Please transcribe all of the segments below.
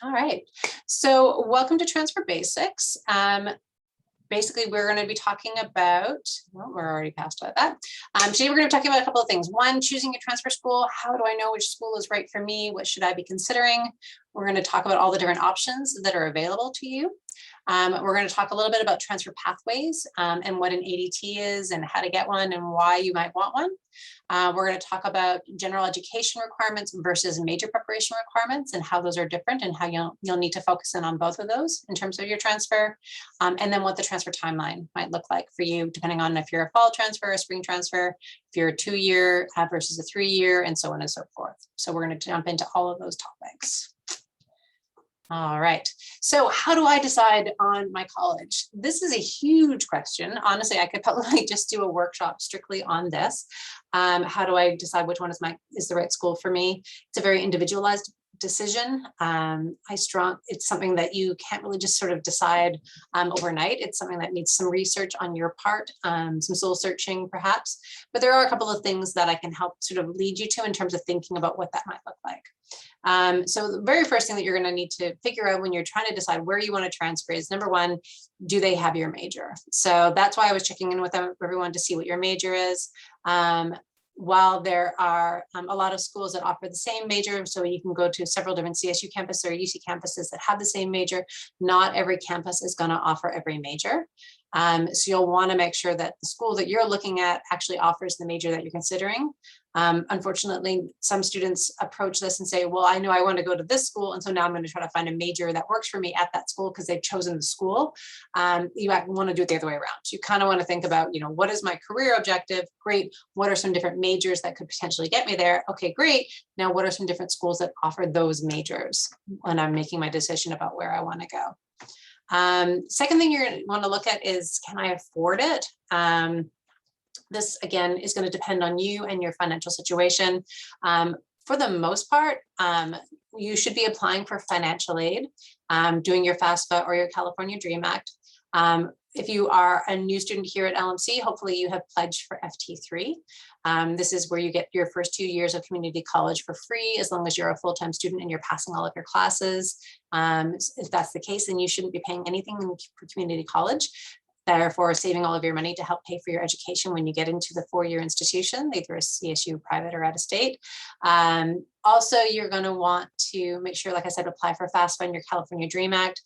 All right. So welcome to Transfer Basics. Basically, we're going to be talking about, well, we're already past about that. Today, we're going to be talking about a couple of things. One, choosing a transfer school. How do I know which school is right for me? What should I be considering? We're going to talk about all the different options that are available to you. We're going to talk a little bit about transfer pathways and what an ADT is and how to get one and why you might want one. We're going to talk about general education requirements versus major preparation requirements and how those are different and how you'll need to focus in on both of those in terms of your transfer. And then what the transfer timeline might look like for you, depending on if you're a fall transfer, a spring transfer, if you're a 2-year versus a 3-year, and so on and so forth. So we're going to jump into all of those topics. All right. So how do I decide on my college? This is a huge question. Honestly, I could probably just do a workshop strictly on this. How do I decide which one is the right school for me? It's a very individualized decision. It's something that you can't really just sort of decide overnight. It's something that needs some research on your part, some soul searching perhaps. But there are a couple of things that I can help sort of lead you to in terms of thinking about what that might look like. So the very first thing that you're going to need to figure out when you're trying to decide where you want to transfer is, number one, do they have your major? So that's why I was checking in with everyone to see what your major is. While there are a lot of schools that offer the same major, so you can go to several different CSU campuses or UC campuses that have the same major, not every campus is going to offer every major. So you'll want to make sure that the school that you're looking at actually offers the major that you're considering. Unfortunately, some students approach this and say, well, I know I want to go to this school, and so now I'm going to try to find a major that works for me at that school because they've chosen the school. You want to do it the other way around. You kind of want to think about, what is my career objective? Great. What are some different majors that could potentially get me there? Okay, great. Now, what are some different schools that offer those majors when I'm making my decision about where I want to go? Second thing you're going to want to look at is, can I afford it? This, again, is going to depend on you and your financial situation. For the most part, you should be applying for financial aid, doing your FAFSA or your California DREAM Act. If you are a new student here at LMC, hopefully you have pledged for FT3. This is where you get your first 2 years of community college for free, as long as you're a full-time student and you're passing all of your classes. If that's the case, then you shouldn't be paying anything for community college. Therefore, saving all of your money to help pay for your education when you get into the 4-year institution, either a CSU, private, or out of state. Also, you're going to want to make sure, like I said, apply for FAFSA and your California DREAM Act.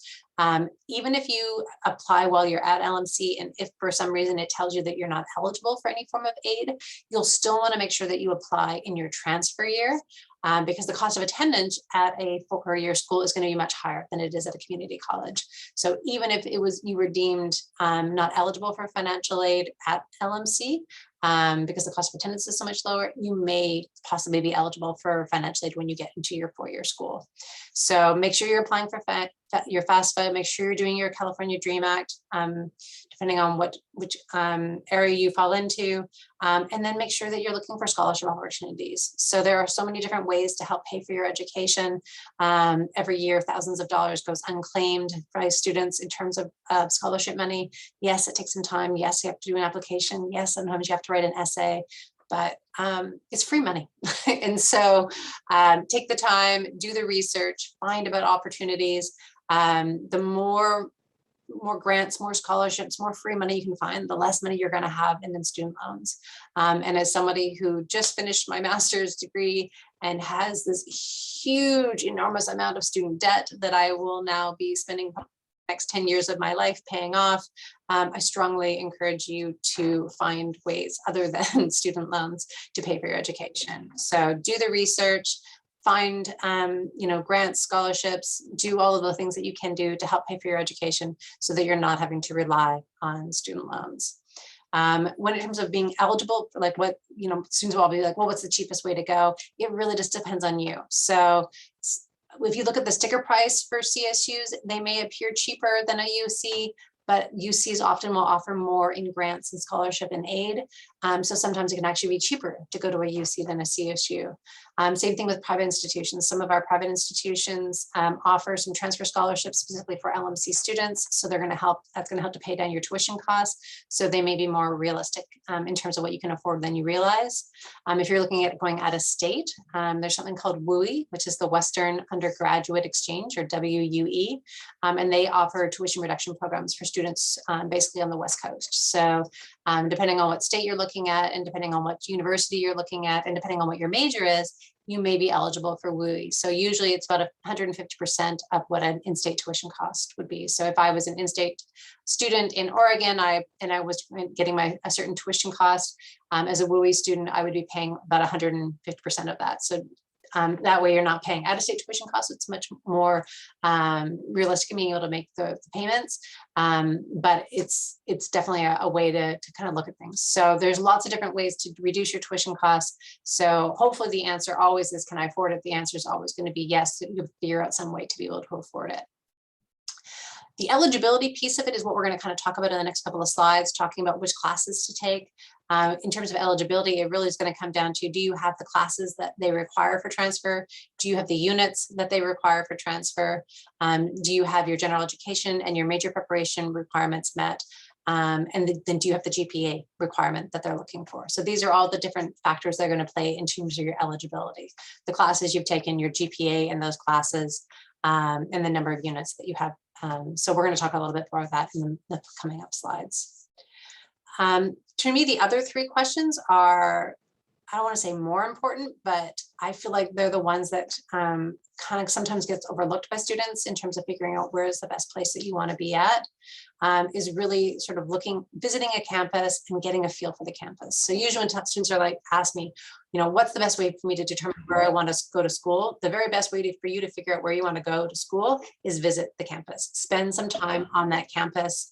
Even if you apply while you're at LMC, and if for some reason it tells you that you're not eligible for any form of aid, you'll still want to make sure that you apply in your transfer year. Because the cost of attendance at a 4-year school is going to be much higher than it is at a community college. So even if you were deemed not eligible for financial aid at LMC, because the cost of attendance is so much lower, you may possibly be eligible for financial aid when you get into your 4-year school. So make sure you're applying for your FAFSA, make sure you're doing your California DREAM Act, depending on which area you fall into, and then make sure that you're looking for scholarship opportunities. So there are so many different ways to help pay for your education. Every year, thousands of dollars goes unclaimed by students in terms of scholarship money. Yes, it takes some time. Yes, you have to do an application. Yes, sometimes you have to write an essay, but it's free money. And so take the time, do the research, find about opportunities. The more grants, more scholarships, more free money you can find, the less money you're going to have in student loans. And as somebody who just finished my master's degree and has this huge, enormous amount of student debt that I will now be spending the next 10 years of my life paying off, I strongly encourage you to find ways other than student loans to pay for your education. So do the research, find grants, scholarships, do all of the things that you can do to help pay for your education so that you're not having to rely on student loans. When in terms of being eligible, like what, students will all be like, well, what's the cheapest way to go? It really just depends on you. So if you look at the sticker price for CSUs, they may appear cheaper than a UC, but UCs often will offer more in grants and scholarship and aid. So sometimes it can actually be cheaper to go to a UC than a CSU. Same thing with private institutions. Some of our private institutions offer some transfer scholarships specifically for LMC students. So they're going to help, that's going to help to pay down your tuition costs. So they may be more realistic in terms of what you can afford than you realize. If you're looking at going out of state, there's something called WUE, which is the Western Undergraduate Exchange, or WUE. And they offer tuition reduction programs for students basically on the West Coast. So depending on what state you're looking at, and depending on what university you're looking at, and depending on what your major is, you may be eligible for WUE. So usually it's about 150% of what an in-state tuition cost would be. So if I was an in-state student in Oregon, I was getting a certain tuition cost, as a WUE student, I would be paying about 150% of that. So that way you're not paying out-of-state tuition costs. It's much more realistic in being able to make the payments, but it's definitely a way to kind of look at things. So there's lots of different ways to reduce your tuition costs. So hopefully the answer always is, can I afford it? The answer is always going to be yes. You'll figure out some way to be able to afford it. The eligibility piece of it is what we're going to kind of talk about in the next couple of slides, talking about which classes to take. In terms of eligibility, it really is going to come down to, do you have the classes that they require for transfer? Do you have the units that they require for transfer? Do you have your general education and your major preparation requirements met? And then do you have the GPA requirement that they're looking for? So these are all the different factors that are going to play in terms of your eligibility. The classes you've taken, your GPA in those classes, and the number of units that you have. So we're going to talk a little bit more about that in the coming up slides. To me, the other three questions are, I don't want to say more important, but I feel like they're the ones that kind of sometimes gets overlooked by students in terms of figuring out where is the best place that you want to be at, is really sort of visiting a campus and getting a feel for the campus. So usually when students are like, ask me, what's the best way for me to determine where I want to go to school? The very best way for you to figure out where you want to go to school is visit the campus. Spend some time on that campus,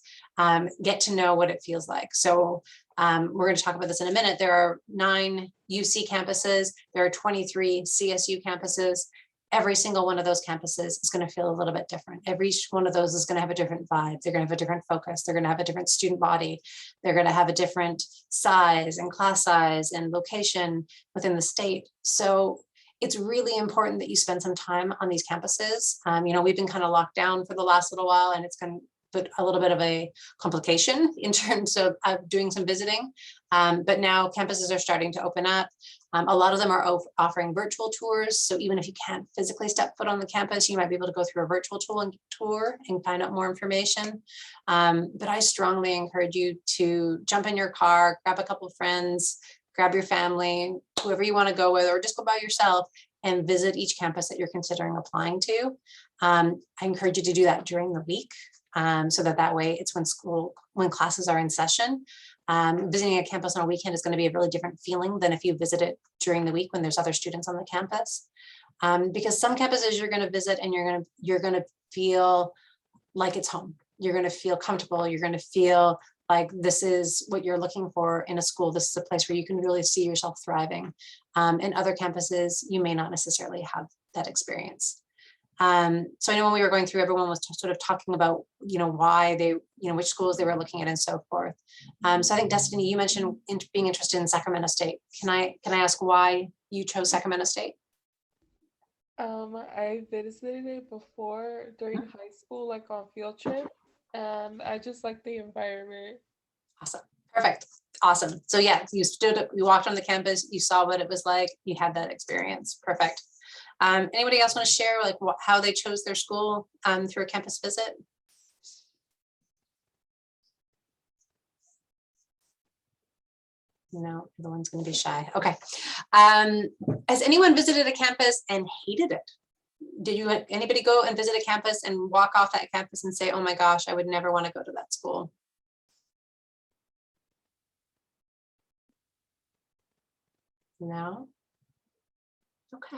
get to know what it feels like. So we're going to talk about this in a minute. There are 9 UC campuses. There are 23 CSU campuses. Every single one of those campuses is going to feel a little bit different. Every one of those is going to have a different vibe. They're going to have a different focus. They're going to have a different student body. They're going to have a different size and class size and location within the state. So it's really important that you spend some time on these campuses. We've been kind of locked down for the last little while, and it's going to put a little bit of a complication in terms of doing some visiting. But now campuses are starting to open up. A lot of them are offering virtual tours. So even if you can't physically step foot on the campus, you might be able to go through a virtual tour and find out more information. But I strongly encourage you to jump in your car, grab a couple of friends, grab your family, whoever you want to go with, or just go by yourself and visit each campus that you're considering applying to. I encourage you to do that during the week. So that way it's when classes are in session. Visiting a campus on a weekend is going to be a really different feeling than if you visit it during the week when there's other students on the campus. Because some campuses you're going to visit and you're going to feel like it's home. You're going to feel comfortable. You're going to feel like this is what you're looking for in a school. This is a place where you can really see yourself thriving. In other campuses, you may not necessarily have that experience. So I know when we were going through, everyone was sort of talking about, why they, which schools they were looking at and so forth. So I think, Destiny, you mentioned being interested in Sacramento State. Can I ask why you chose Sacramento State? I visited it before during high school, like on field trip, and I just like the environment. Awesome. Perfect. Awesome. So yeah, you walked on the campus, you saw what it was like, you had that experience. Perfect. Anybody else want to share how they chose their school through a campus visit? No, everyone's going to be shy. Okay. Has anyone visited a campus and hated it? Did anybody go and visit a campus and walk off that campus and say, oh my gosh, I would never want to go to that school? No? Okay.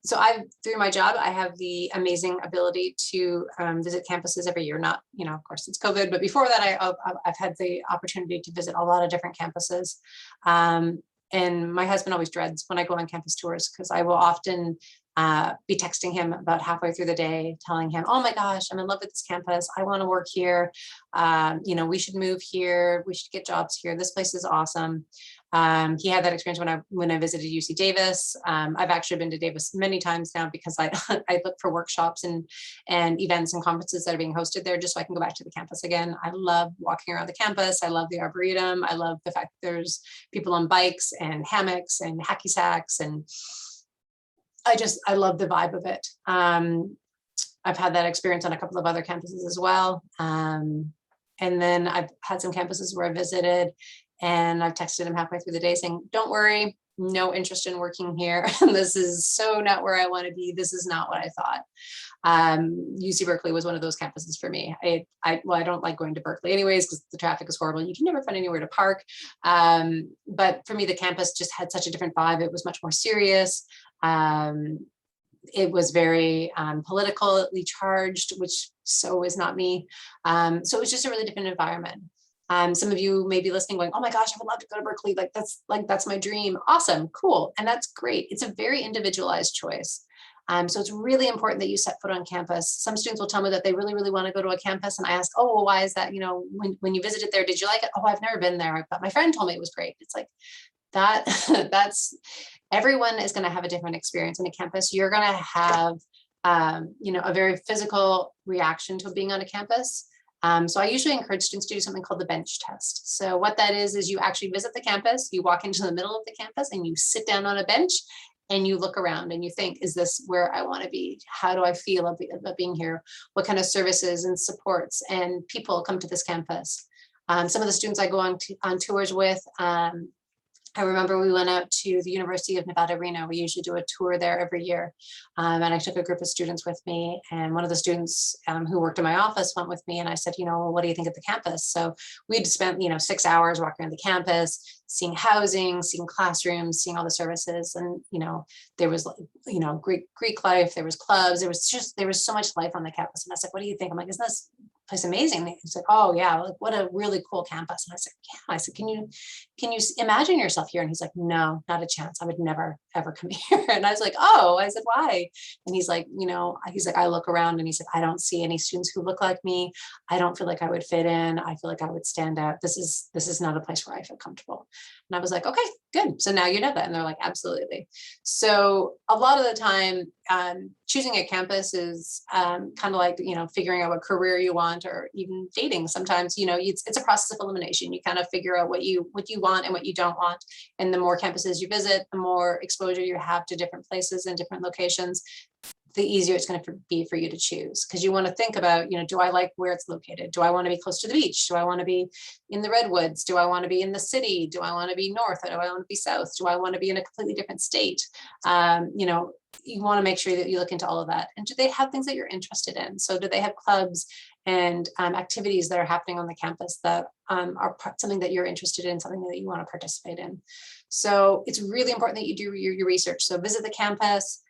So through my job, I have the amazing ability to visit campuses every year. Not, of course it's COVID, but before that, I've had the opportunity to visit a lot of different campuses. And my husband always dreads when I go on campus tours because I will often be texting him about halfway through the day, telling him, oh my gosh, I'm in love with this campus. I want to work here. We should move here. We should get jobs here. This place is awesome. He had that experience when I visited UC Davis. I've actually been to Davis many times now because I look for workshops and events and conferences that are being hosted there just so I can go back to the campus again. I love walking around the campus. I love the Arboretum. I love the fact that there's people on bikes and hammocks and hacky sacks, and I love the vibe of it. I've had that experience on a couple of other campuses as well. And then I've had some campuses where I visited and I've texted him halfway through the day saying, don't worry, no interest in working here. This is so not where I want to be. This is not what I thought. UC Berkeley was one of those campuses for me. I don't like going to Berkeley anyways, because the traffic is horrible. You can never find anywhere to park. But for me, the campus just had such a different vibe. It was much more serious. It was very politically charged, which so is not me. So it was just a really different environment. Some of you may be listening going, oh my gosh, I would love to go to Berkeley. That's my dream. Awesome, cool. And that's great. It's a very individualized choice. So it's really important that you set foot on campus. Some students will tell me that they really, really want to go to a campus. And I ask, oh, well, why is that? When you visited there, did you like it? Oh, I've never been there, but my friend told me it was great. It's like that, everyone is going to have a different experience on a campus. You're going to have, a very physical reaction to being on a campus. So I usually encourage students to do something called the bench test. So what that is you actually visit the campus, you walk into the middle of the campus and you sit down on a bench and you look around and you think, is this where I want to be? How do I feel about being here? What kind of services and supports and people come to this campus? Some of the students I go on tours with, I remember we went out to the University of Nevada, Reno. We usually do a tour there every year. And I took a group of students with me, and one of the students who worked in my office went with me, and I said, what do you think of the campus? So we'd spent, 6 hours walking around the campus, seeing housing, seeing classrooms, seeing all the services. And, there was, Greek life, there was clubs, there was so much life on the campus. And I was like, what do you think? I'm like, isn't this place amazing? He's like, oh yeah, like what a really cool campus. And I said, yeah. I said, can you imagine yourself here? And he's like, no, not a chance. I would never ever come here. And I was like, oh. I said, why? And he's like, I look around and he said, I don't see any students who look like me. I don't feel like I would fit in. I feel like I would stand out. This is not a place where I feel comfortable. And I was like, okay, good. So now you know that. And they're like, absolutely. So a lot of the time, choosing a campus is kind of like, figuring out what career you want, or even dating. Sometimes, it's a process of elimination. You kind of figure out what you want and what you don't want. And the more campuses you visit, the more exposure you have to different places and different locations, the easier it's going to be for you to choose. Because you want to think about, do I like where it's located? Do I want to be close to the beach? Do I want to be in the redwoods? Do I want to be in the city? Do I want to be north? Or do I want to be south? Do I want to be in a completely different state? You want to make sure that you look into all of that. And do they have things that you're interested in? So do they have clubs and activities that are happening on the campus that are something that you're interested in, something that you want to participate in? So it's really important that you do your research. So visit the campus,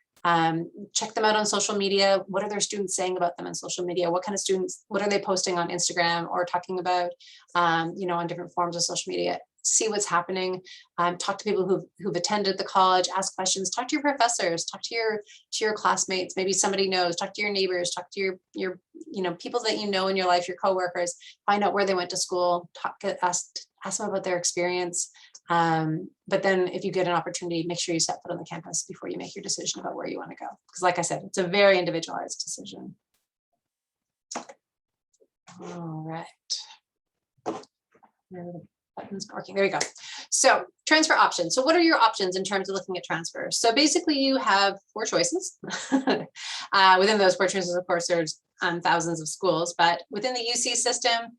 check them out on social media. What are their students saying about them on social media? What kind of students, what are they posting on Instagram or talking about, on different forms of social media? See what's happening. Talk to people who've attended the college, ask questions, talk to your professors, talk to your classmates. Maybe somebody knows, talk to your neighbors, talk to your people that you know in your life, your coworkers, find out where they went to school, ask them about their experience. But then if you get an opportunity, make sure you set foot on the campus before you make your decision about where you want to go. Because like I said, it's a very individualized decision. All right. Button's working. There you go. So transfer options. So what are your options in terms of looking at transfer? So basically you have 4 choices. Within those 4 choices, of course, there's thousands of schools, but within the UC system,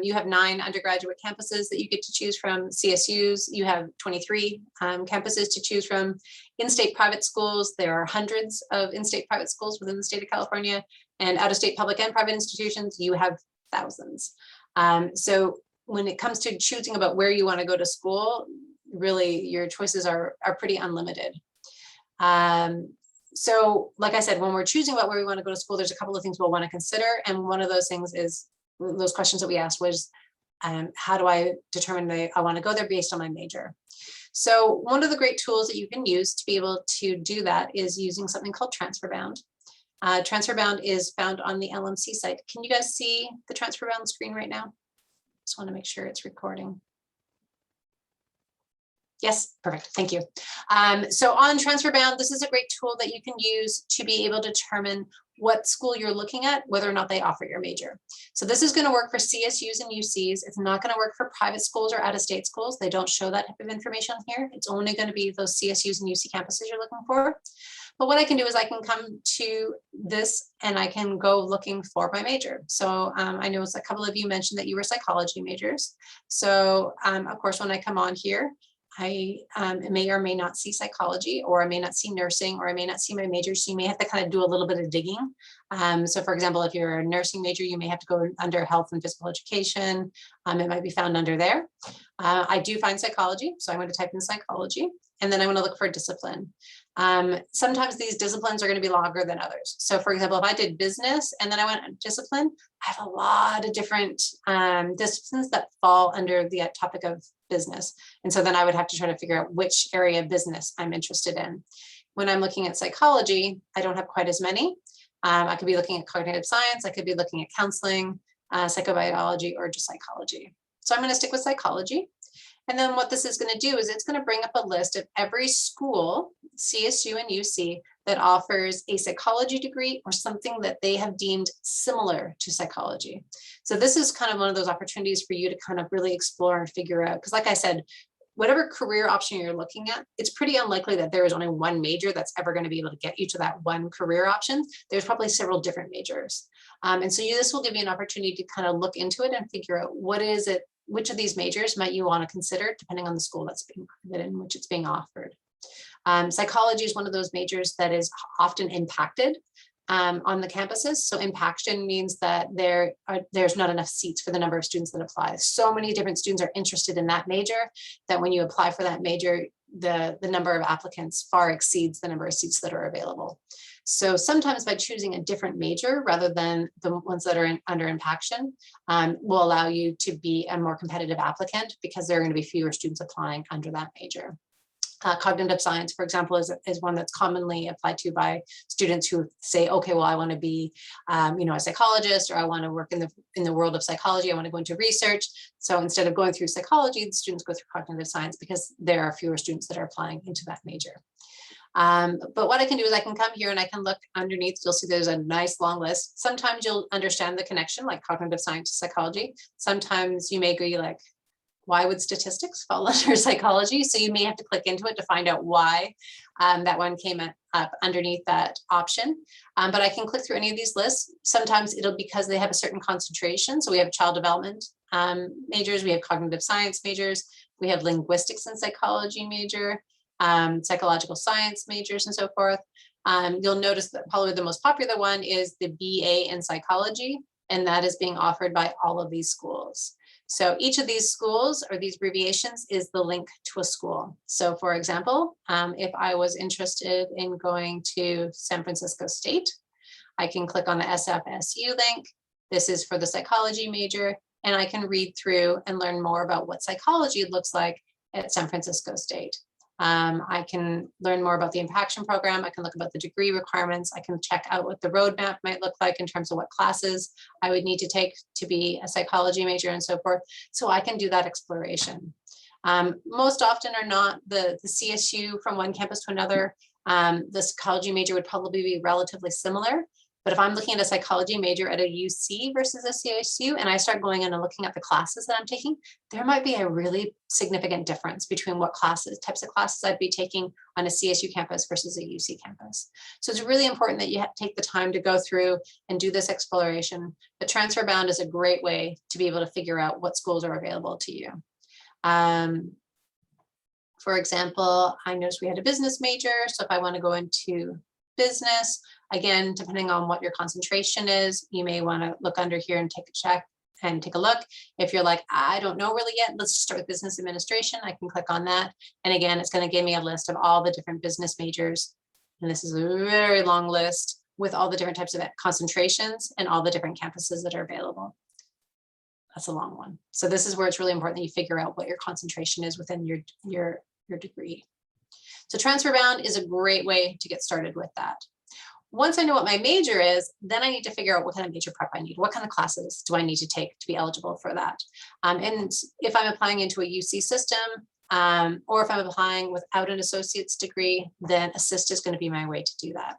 you have 9 undergraduate campuses that you get to choose from. CSUs, you have 23 campuses to choose from. In-state private schools, there are hundreds of in-state private schools within the state of California, and out-of-state public and private institutions, you have thousands. So when it comes to choosing about where you want to go to school, really your choices are pretty unlimited. So like I said, when we're choosing about where we want to go to school, there's a couple of things we'll want to consider. And one of those things is those questions that we asked was, how do I determine I want to go there based on my major? So one of the great tools that you can use to be able to do that is using something called TransferBound. TransferBound is found on the LMC site. Can you guys see the TransferBound screen right now? Just want to make sure it's recording. Yes, perfect. Thank you. So on TransferBound, this is a great tool that you can use to be able to determine what school you're looking at, whether or not they offer your major. So this is going to work for CSUs and UCs. It's not going to work for private schools or out-of-state schools. They don't show that type of information here. It's only going to be those CSUs and UC campuses you're looking for. But what I can do is I can come to this and I can go looking for my major. So I know a couple of you mentioned that you were psychology majors. So of course, when I come on here, I may or may not see psychology, or I may not see nursing, or I may not see my major. So you may have to kind of do a little bit of digging. So for example, if you're a nursing major, you may have to go under health and physical education. It might be found under there. I do find psychology. So I'm going to type in psychology, and then I'm going to look for a discipline. Sometimes these disciplines are going to be longer than others. So for example, if I did business and then I went discipline, I have a lot of different disciplines that fall under the topic of business. And so then I would have to try to figure out which area of business I'm interested in. When I'm looking at psychology, I don't have quite as many. I could be looking at cognitive science. I could be looking at counseling, psychobiology, or just psychology. So I'm going to stick with psychology. And then what this is going to do is it's going to bring up a list of every school, CSU and UC, that offers a psychology degree or something that they have deemed similar to psychology. So this is kind of one of those opportunities for you to kind of really explore and figure out, because like I said, whatever career option you're looking at, it's pretty unlikely that there is only one major that's ever going to be able to get you to that one career option. There's probably several different majors. And so this will give you an opportunity to kind of look into it and figure out what is it, which of these majors might you want to consider depending on the school that's being in which it's being offered. Psychology is one of those majors that is often impacted on the campuses. So impaction means that there's not enough seats for the number of students that apply. So many different students are interested in that major that when you apply for that major, the number of applicants far exceeds the number of seats that are available. So sometimes by choosing a different major rather than the ones that are under impaction will allow you to be a more competitive applicant because there are going to be fewer students applying under that major. Cognitive science, for example, is one that's commonly applied to by students who say, okay, well, I want to be, a psychologist, or I want to work in the world of psychology. I want to go into research. So instead of going through psychology, the students go through cognitive science because there are fewer students that are applying into that major. But what I can do is I can come here and I can look underneath. You'll see there's a nice long list. Sometimes you'll understand the connection, like cognitive science to psychology. Sometimes you may be like, why would statistics fall under psychology? So you may have to click into it to find out why that one came up underneath that option. But I can click through any of these lists. Sometimes it'll because they have a certain concentration. So we have child development majors, we have cognitive science majors, we have linguistics and psychology major, psychological science majors, and so forth. You'll notice that probably the most popular one is the BA in psychology, and that is being offered by all of these schools. So each of these schools or these abbreviations is the link to a school. So for example, if I was interested in going to San Francisco State, I can click on the SFSU link. This is for the psychology major, and I can read through and learn more about what psychology looks like at San Francisco State. I can learn more about the Impaction program. I can look about the degree requirements. I can check out what the roadmap might look like in terms of what classes I would need to take to be a psychology major and so forth. So I can do that exploration. Most often or not, the CSU from one campus to another, the psychology major would probably be relatively similar. But if I'm looking at a psychology major at a UC versus a CSU, and I start going in and looking at the classes that I'm taking, there might be a really significant difference between what types of classes I'd be taking on a CSU campus versus a UC campus. So it's really important that you take the time to go through and do this exploration. But TransferBound is a great way to be able to figure out what schools are available to you. For example, I noticed we had a business major. So if I want to go into business, again, depending on what your concentration is, you may want to look under here and take a check and take a look. If you're like, I don't know really yet, let's start with business administration. I can click on that. And again, it's going to give me a list of all the different business majors. And this is a very long list with all the different types of concentrations and all the different campuses that are available. That's a long one. So this is where it's really important that you figure out what your concentration is within your your degree. So Transfer Bound is a great way to get started with that. Once I know what my major is, then I need to figure out what kind of major prep I need. What kind of classes do I need to take to be eligible for that? And if I'm applying into a UC system, or if I'm applying without an associate's degree, then Assist is going to be my way to do that.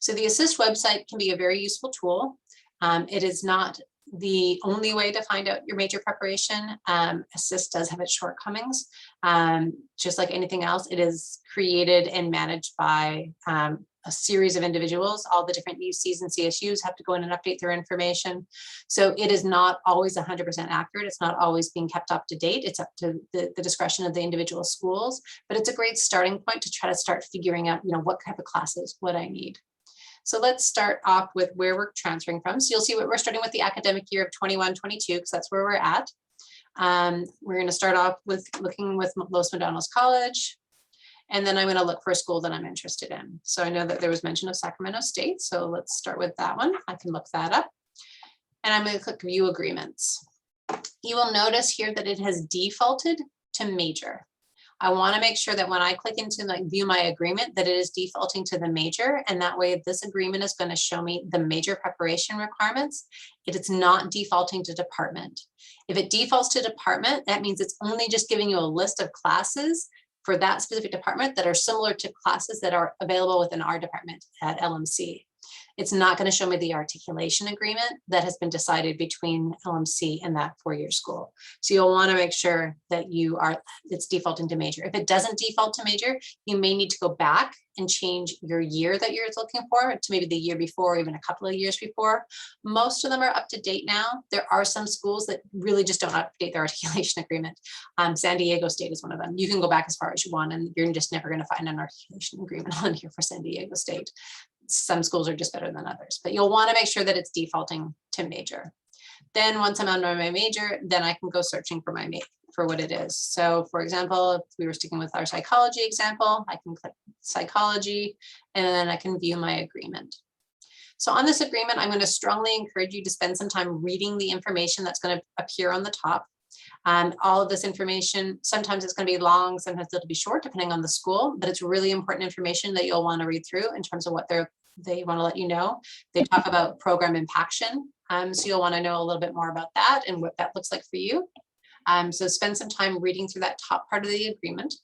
So the Assist website can be a very useful tool. It is not the only way to find out your major preparation. Assist does have its shortcomings. Just like anything else, it is created and managed by a series of individuals. All the different UCs and CSUs have to go in and update their information. So it is not always 100% accurate. It's not always being kept up to date. It's up to the discretion of the individual schools, but it's a great starting point to try to start figuring out, what type of classes would I need. So let's start off with where we're transferring from. So you'll see what we're starting with the academic year of 21-22, because that's where we're at. We're going to start off with looking with Los Medanos College. And then I'm going to look for a school that I'm interested in. So I know that there was mention of Sacramento State. So let's start with that one. I can look that up. And I'm going to click View Agreements. You will notice here that it has defaulted to major. I want to make sure that when I click into view my agreement, that it is defaulting to the major. And that way, this agreement is going to show me the major preparation requirements. It is not defaulting to department. If it defaults to department, that means it's only just giving you a list of classes for that specific department that are similar to classes that are available within our department at LMC. It's not going to show me the articulation agreement that has been decided between LMC and that four-year school. So you'll want to make sure that it's defaulting to major. If it doesn't default to major, you may need to go back and change your year that you're looking for to maybe the year before, or even a couple of years before. Most of them are up to date now. There are some schools that really just don't update their articulation agreement. San Diego State is one of them. You can go back as far as you want, and you're just never going to find an articulation agreement on here for San Diego State. Some schools are just better than others, but you'll want to make sure that it's defaulting to major. Then once I'm on my major, then I can go searching for for what it is. So for example, if we were sticking with our psychology example, I can click psychology and then I can view my agreement. So on this agreement, I'm going to strongly encourage you to spend some time reading the information that's going to appear on the top. All of this information, sometimes it's going to be long, sometimes it'll be short, depending on the school, but it's really important information that you'll want to read through in terms of what they want to let you know. They talk about program impaction. So you'll want to know a little bit more about that and what that looks like for you. So spend some time reading through that top part of the agreement.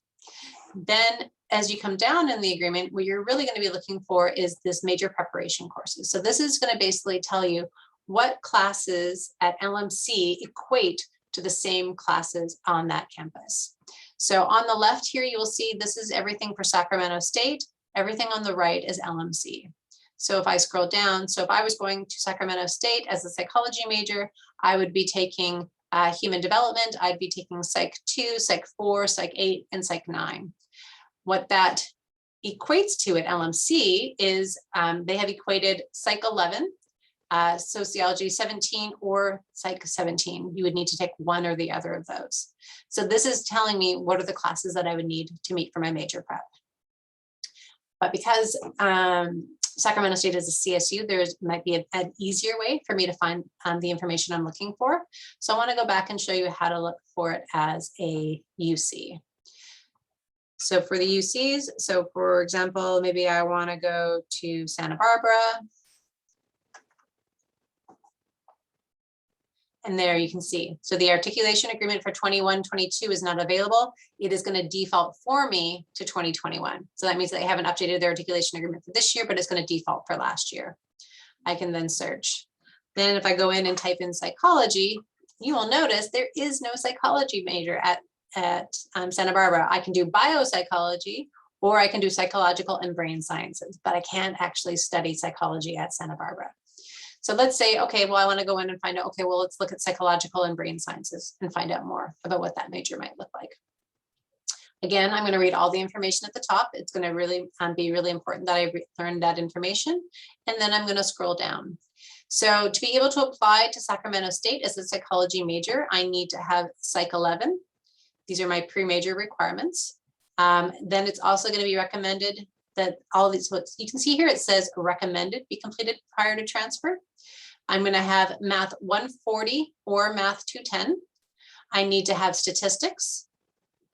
Then as you come down in the agreement, what you're really going to be looking for is this major preparation courses. So this is going to basically tell you what classes at LMC equate to the same classes on that campus. So on the left here, you will see this is everything for Sacramento State. Everything on the right is LMC. So if I scroll down, so if I was going to Sacramento State as a psychology major, I would be taking human development. I'd be taking Psych 2, Psych 4, Psych 8, and Psych 9. What that equates to at LMC is they have equated Psych 11, Sociology 17, or Psych 17. You would need to take one or the other of those. So this is telling me what are the classes that I would need to meet for my major prep. But because Sacramento State is a CSU, there might be an easier way for me to find the information I'm looking for. So I want to go back and show you how to look for it as a UC. So for the UCs, so for example, maybe I want to go to Santa Barbara. And there you can see. So the articulation agreement for 21-22 is not available. It is going to default for me to 2021. So that means that they haven't updated their articulation agreement for this year, but it's going to default for last year. I can then search. Then if I go in and type in psychology, you will notice there is no psychology major at Santa Barbara. I can do biopsychology, or I can do psychological and brain sciences, but I can't actually study psychology at Santa Barbara. So let's say, okay, well, I want to go in and find out, okay, well, let's look at psychological and brain sciences and find out more about what that major might look like. Again, I'm going to read all the information at the top. It's going to really be really important that I learn that information. And then I'm going to scroll down. So to be able to apply to Sacramento State as a psychology major, I need to have Psych 11. These are my pre-major requirements. Then it's also going to be recommended that all these, what you can see here, it says recommended be completed prior to transfer. I'm going to have Math 140 or Math 210. I need to have statistics.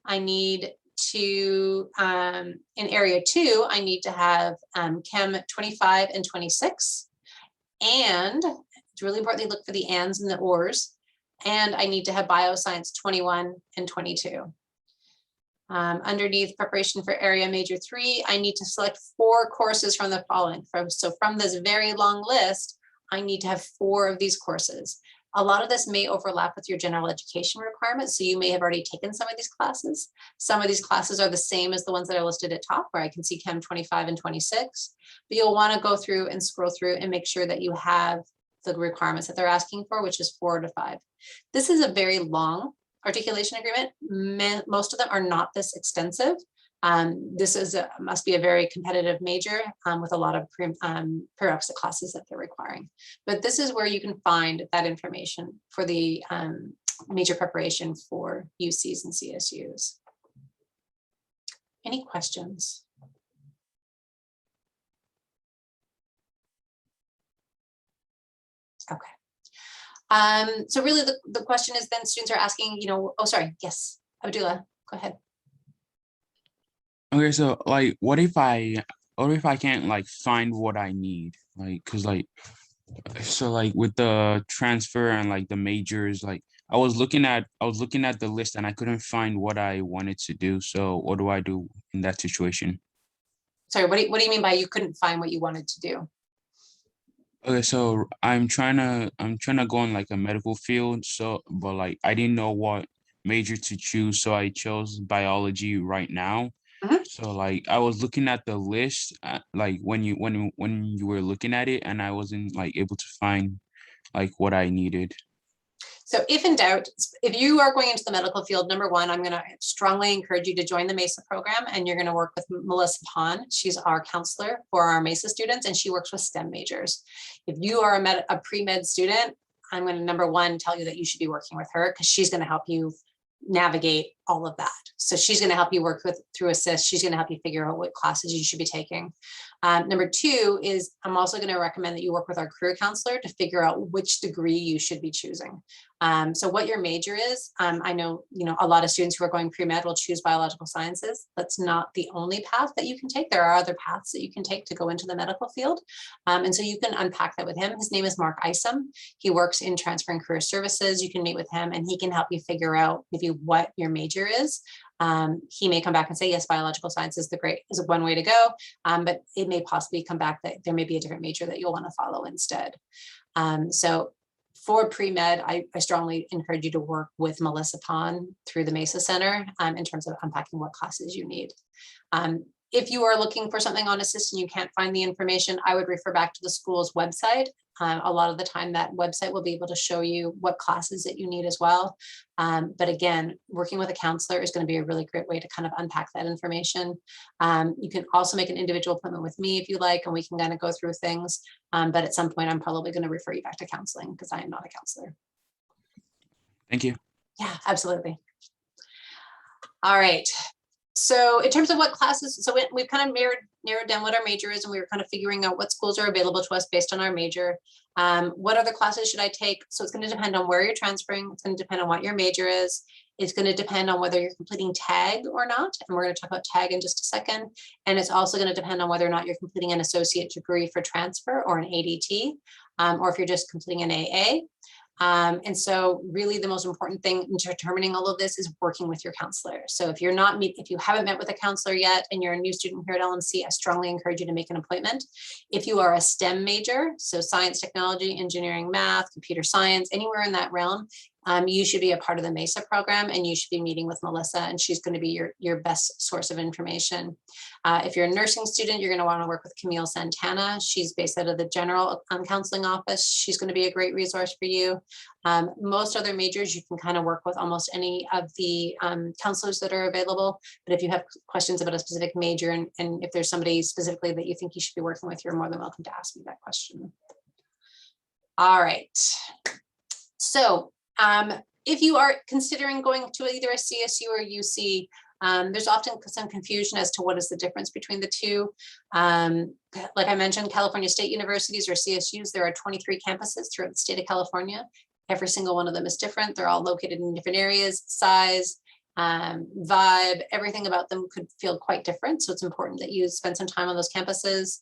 I need to, in area 2, I need to have Chem 25 and 26. And it's really important to look for the ands and the ors. And I need to have bioscience 21 and 22. Underneath preparation for area major 3, I need to select 4 courses from the following. So from this very long list, I need to have 4 of these courses. A lot of this may overlap with your general education requirements, so you may have already taken some of these classes. Some of these classes are the same as the ones that are listed at top, where I can see Chem 25 and 26, but you'll want to go through and scroll through and make sure that you have the requirements that they're asking for, which is 4 to 5. This is a very long articulation agreement. Most of them are not this extensive. This must be a very competitive major with a lot of prerequisite classes that they're requiring. But this is where you can find that information for the major preparation for UCs and CSUs. Any questions? Okay. So really the question is then students are asking, oh, sorry. Yes, Abdullah, go ahead. Okay, so like, what if I can't like find what I need? Like, cause like, so like with the transfer and like the majors, like I was looking at the list and I couldn't find what I wanted to do. So what do I do in that situation? Sorry, what do you mean by you couldn't find what you wanted to do? Okay, so I'm trying to go in like a medical field. So, but like I didn't know what major to choose, so I chose biology right now. Mhm. So like I was looking at the list, like when you were looking at it, and I wasn't like able to find like what I needed. So if in doubt, if you are going into the medical field, number one, I'm going to strongly encourage you to join the MESA program, and you're going to work with Melissa Pond. She's our counselor for our MESA students, and she works with STEM majors. If you are a pre-med student, I'm going to, number one, tell you that you should be working with her, because she's going to help you navigate all of that. So she's going to help you work through assist. She's going to help you figure out what classes you should be taking. Number two is I'm also going to recommend that you work with our career counselor to figure out which degree you should be choosing. So what your major is, I know, a lot of students who are going pre-med will choose biological sciences. That's not the only path that you can take. There are other paths that you can take to go into the medical field. And so you can unpack that with him. His name is Mark Isom. He works in transfer and career services. You can meet with him and he can help you figure out maybe what your major is. He may come back and say, yes, biological science is one way to go, but it may possibly come back that there may be a different major that you'll want to follow instead. So for pre-med, I strongly encourage you to work with Melissa Pond through the MESA Center in terms of unpacking what classes you need. If you are looking for something on Assist and you can't find the information, I would refer back to the school's website. A lot of the time that website will be able to show you what classes that you need as well. But again, working with a counselor is going to be a really great way to kind of unpack that information. You can also make an individual appointment with me if you like, and we can kind of go through things. But at some point, I'm probably going to refer you back to counseling because I am not a counselor. Thank you. Yeah, absolutely. All right. So in terms of what classes, so we've kind of narrowed down what our major is, and we were kind of figuring out what schools are available to us based on our major. What other classes should I take? So it's going to depend on where you're transferring. It's going to depend on what your major is. It's going to depend on whether you're completing TAG or not. And we're going to talk about TAG in just a second. And it's also going to depend on whether or not you're completing an associate degree for transfer or an ADT, or if you're just completing an AA. And so really the most important thing in determining all of this is working with your counselor. So if you haven't met with a counselor yet and you're a new student here at LMC, I strongly encourage you to make an appointment. If you are a STEM major, so science, technology, engineering, math, computer science, anywhere in that realm, you should be a part of the MESA program, and you should be meeting with Melissa, and she's going to be your best source of information. If you're a nursing student, you're going to want to work with Camille Santana. She's based out of the general counseling office. She's going to be a great resource for you. Most other majors, you can kind of work with almost any of the counselors that are available. But if you have questions about a specific major, and if there's somebody specifically that you think you should be working with, you're more than welcome to ask me that question. All right. So if you are considering going to either a CSU or UC, there's often some confusion as to what is the difference between the two. Like I mentioned, California State Universities or CSUs, there are 23 campuses throughout the state of California. Every single one of them is different. They're all located in different areas, size, vibe, everything about them could feel quite different. So it's important that you spend some time on those campuses.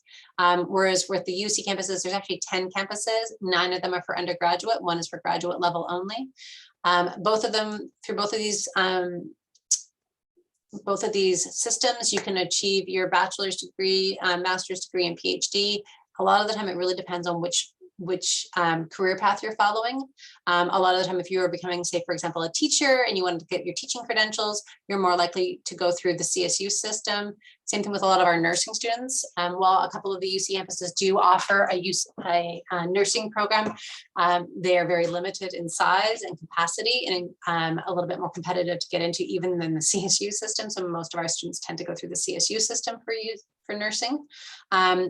Whereas with the UC campuses, there's actually 10 campuses, 9 of them are for undergraduate, 1 is for graduate level only. Both of them, through both of these systems, you can achieve your bachelor's degree, master's degree, and PhD. A lot of the time, it really depends on which career path you're following. A lot of the time, if you are becoming, say, for example, a teacher and you want to get your teaching credentials, you're more likely to go through the CSU system. Same thing with a lot of our nursing students. While a couple of the UC campuses do offer a nursing program, they are very limited in size and capacity, and a little bit more competitive to get into even than the CSU system. So most of our students tend to go through the CSU system for nursing.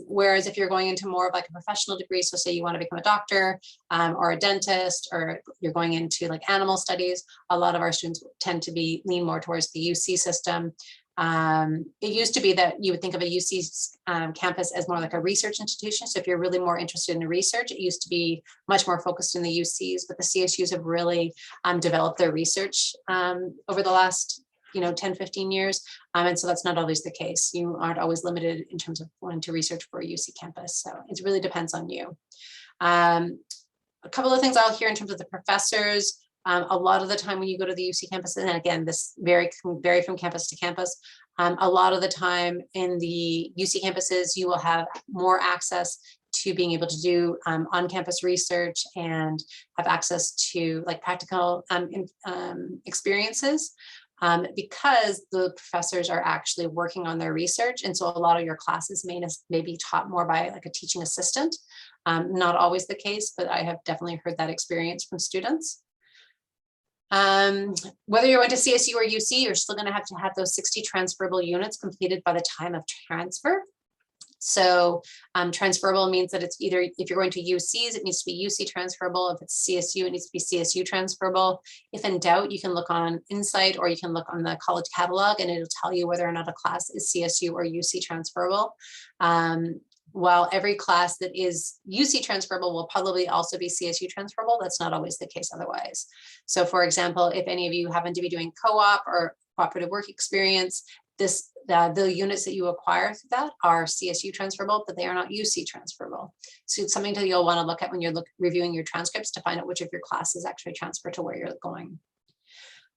Whereas if you're going into more of like a professional degree, so say you want to become a doctor or a dentist, or you're going into like animal studies, a lot of our students tend to lean more towards the UC system. It used to be that you would think of a UC campus as more like a research institution. So if you're really more interested in the research, it used to be much more focused in the UCs, but the CSUs have really developed their research over the last 10, 15 years. And so that's not always the case. You aren't always limited in terms of wanting to research for a UC campus. So it really depends on you. A couple of things I'll hear in terms of the professors. A lot of the time when you go to the UC campus, and again, this vary from campus to campus, a lot of the time in the UC campuses, you will have more access to being able to do on-campus research and have access to like practical experiences because the professors are actually working on their research. And so a lot of your classes may be taught more by like a teaching assistant. Not always the case, but I have definitely heard that experience from students. Whether you're going to CSU or UC, you're still going to have those 60 transferable units completed by the time of transfer. So transferable means that it's either, if you're going to UCs, it needs to be UC transferable. If it's CSU, it needs to be CSU transferable. If in doubt, you can look on Insight or you can look on the college catalog and it'll tell you whether or not a class is CSU or UC transferable. While every class that is UC transferable will probably also be CSU transferable, that's not always the case otherwise. So for example, if any of you happen to be doing co-op or cooperative work experience, the units that you acquire through that are CSU transferable, but they are not UC transferable. So it's something that you'll want to look at when you're reviewing your transcripts to find out which of your classes actually transfer to where you're going.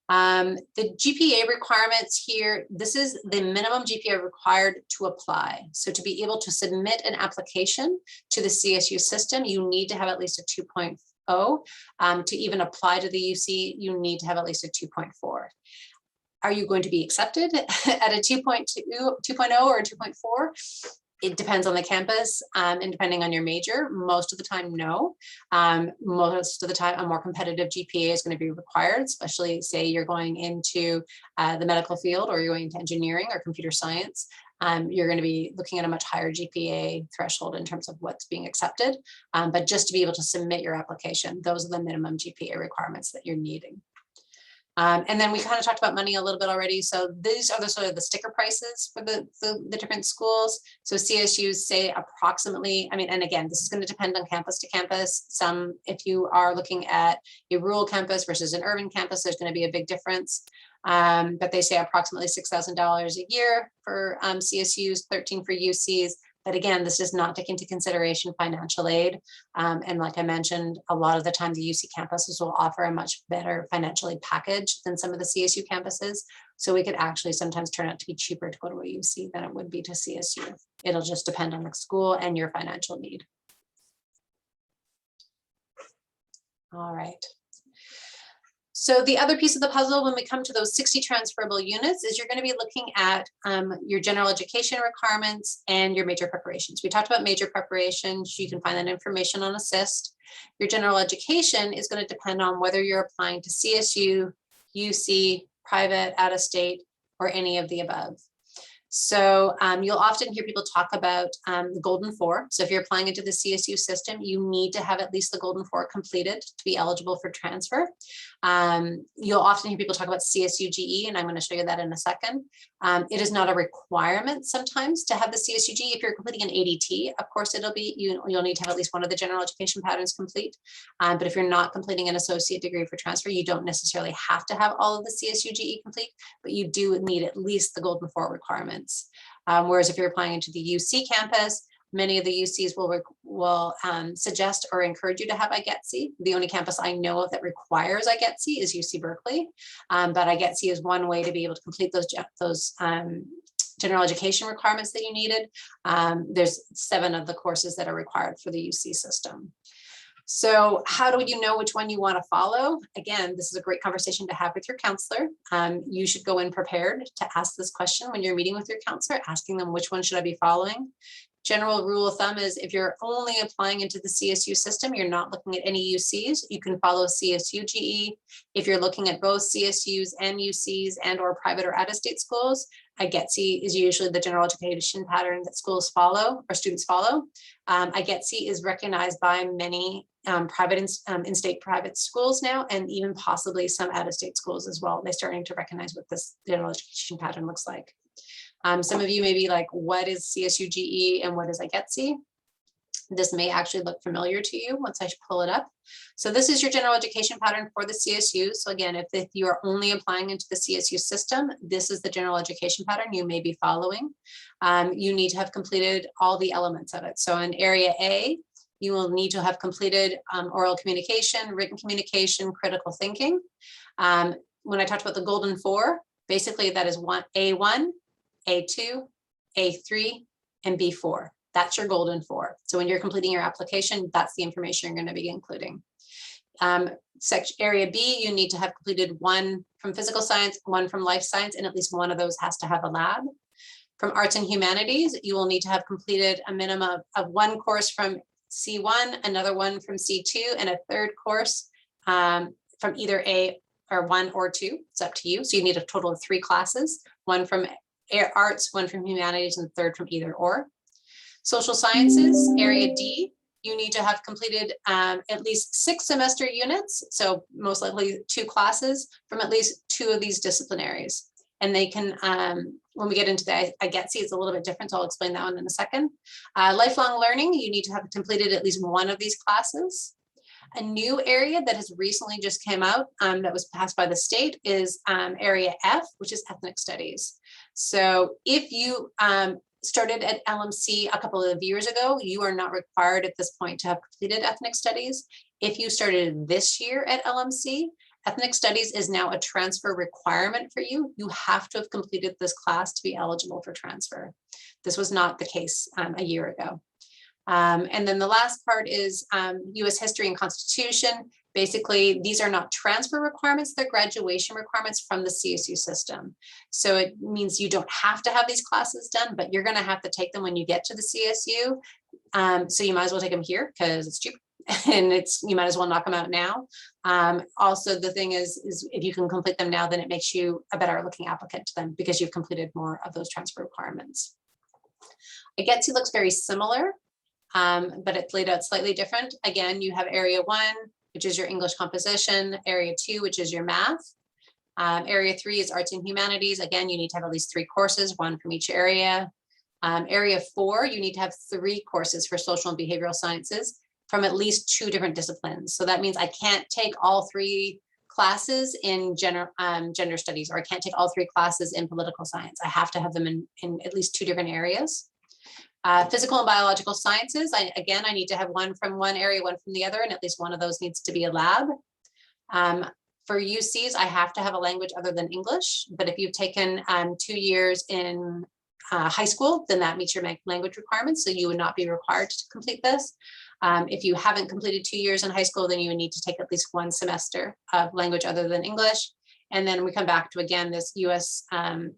The GPA requirements here, this is the minimum GPA required to apply. So to be able to submit an application to the CSU system, you need to have at least a 2.0. To even apply to the UC, you need to have at least a 2.4. Are you going to be accepted at a 2.0 or a 2.4? It depends on the campus and depending on your major. Most of the time, no. Most of the time, a more competitive GPA is going to be required, especially say you're going into the medical field or you're going into engineering or computer science. You're going to be looking at a much higher GPA threshold in terms of what's being accepted. But just to be able to submit your application, those are the minimum GPA requirements that you're needing. And then we kind of talked about money a little bit already. So these are the sort of the sticker prices for the different schools. So CSUs say approximately, and again, this is going to depend on campus to campus. If you are looking at a rural campus versus an urban campus, there's going to be a big difference. But they say approximately $6,000 a year for CSUs, 13 for UCs. But again, this does not take into consideration financial aid. And like I mentioned, a lot of the time the UC campuses will offer a much better financial aid package than some of the CSU campuses. So we could actually sometimes turn out to be cheaper to go to a UC than it would be to CSU. It'll just depend on the school and your financial need. All right. So the other piece of the puzzle when we come to those 60 transferable units is you're going to be looking at your general education requirements and your major preparations. We talked about major preparations. You can find that information on Assist. Your general education is going to depend on whether you're applying to CSU, UC, private, out of state, or any of the above. So you'll often hear people talk about the Golden Four. So if you're applying into the CSU system, you need to have at least the Golden Four completed to be eligible for transfer. You'll often hear people talk about CSU GE, and I'm going to show you that in a second. It is not a requirement sometimes to have the CSU GE. If you're completing an ADT, of course, it'll be you'll need to have at least one of the general education patterns complete. But if you're not completing an associate degree for transfer, you don't necessarily have to have all of the CSU GE complete, but you do need at least the Golden Four requirements. Whereas if you're applying into the UC campus, many of the UCs will suggest or encourage you to have IGETC. The only campus I know of that requires IGETC is UC Berkeley, but IGETC is one way to be able to complete those general education requirements that you needed. There's 7 of the courses that are required for the UC system. So how do you know which one you want to follow? Again, this is a great conversation to have with your counselor. You should go in prepared to ask this question when you're meeting with your counselor, asking them which one should I be following. General rule of thumb is if you're only applying into the CSU system, you're not looking at any UCs, you can follow CSU GE. If you're looking at both CSUs and UCs and or private or out-of-state schools, IGETC is usually the general education pattern that schools follow or students follow. IGETC is recognized by many private in-state private schools now, and even possibly some out-of-state schools as well. They're starting to recognize what this general education pattern looks like. Some of you may be like, what is CSU GE and what is IGETC? This may actually look familiar to you once I pull it up. So this is your general education pattern for the CSU. So again, if you are only applying into the CSU system, this is the general education pattern you may be following. You need to have completed all the elements of it. So in area A, you will need to have completed oral communication, written communication, critical thinking. When I talked about the Golden Four, basically that is A1, A2, A3, and B4. That's your Golden Four. So when you're completing your application, that's the information you're going to be including. Section area B, you need to have completed 1 from physical science, 1 from life science, and at least 1 of those has to have a lab. From arts and humanities, you will need to have completed a minimum of 1 course from C1, another one from C2, and a 3rd course from either A or 1 or 2. It's up to you. So you need a total of 3 classes, 1 from arts, 1 from humanities, and 3rd from either or. Social sciences, area D, you need to have completed at least 6 semester units, so most likely 2 classes from at least 2 of these disciplinaries. And they can, when we get into the IGETC, it's a little bit different, so I'll explain that one in a second. Lifelong learning, you need to have completed at least 1 of these classes. A new area that has recently just came out that was passed by the state is area F, which is ethnic studies. So if you started at LMC a couple of years ago, you are not required at this point to have completed ethnic studies. If you started this year at LMC, ethnic studies is now a transfer requirement for you. You have to have completed this class to be eligible for transfer. This was not the case a year ago. And then the last part is US history and constitution. Basically, these are not transfer requirements, they're graduation requirements from the CSU system. So it means you don't have to have these classes done, but you're gonna have to take them when you get to the CSU. So you might as well take them here because it's cheap and you might as well knock them out now. Also, the thing is if you can complete them now, then it makes you a better looking applicant to them because you've completed more of those transfer requirements. IGETC looks very similar, but it's laid out slightly different. Again, you have area 1, which is your English composition, area 2, which is your math. Area 3 is arts and humanities. Again, you need to have at least 3 courses, 1 from each area. Area 4, you need to have 3 courses for social and behavioral sciences from at least 2 different disciplines. So that means I can't take all 3 classes in gender studies, or I can't take all 3 classes in political science. I have to have them in at least 2 different areas. Physical and biological sciences, I need to have 1 from one area, 1 from the other, and at least 1 of those needs to be a lab. For UCs, I have to have a language other than English, but if you've taken 2 years in high school, then that meets your language requirements, so you would not be required to complete this. If you haven't completed 2 years in high school, then you would need to take at least 1 semester of language other than English. And then we come back to, again, this US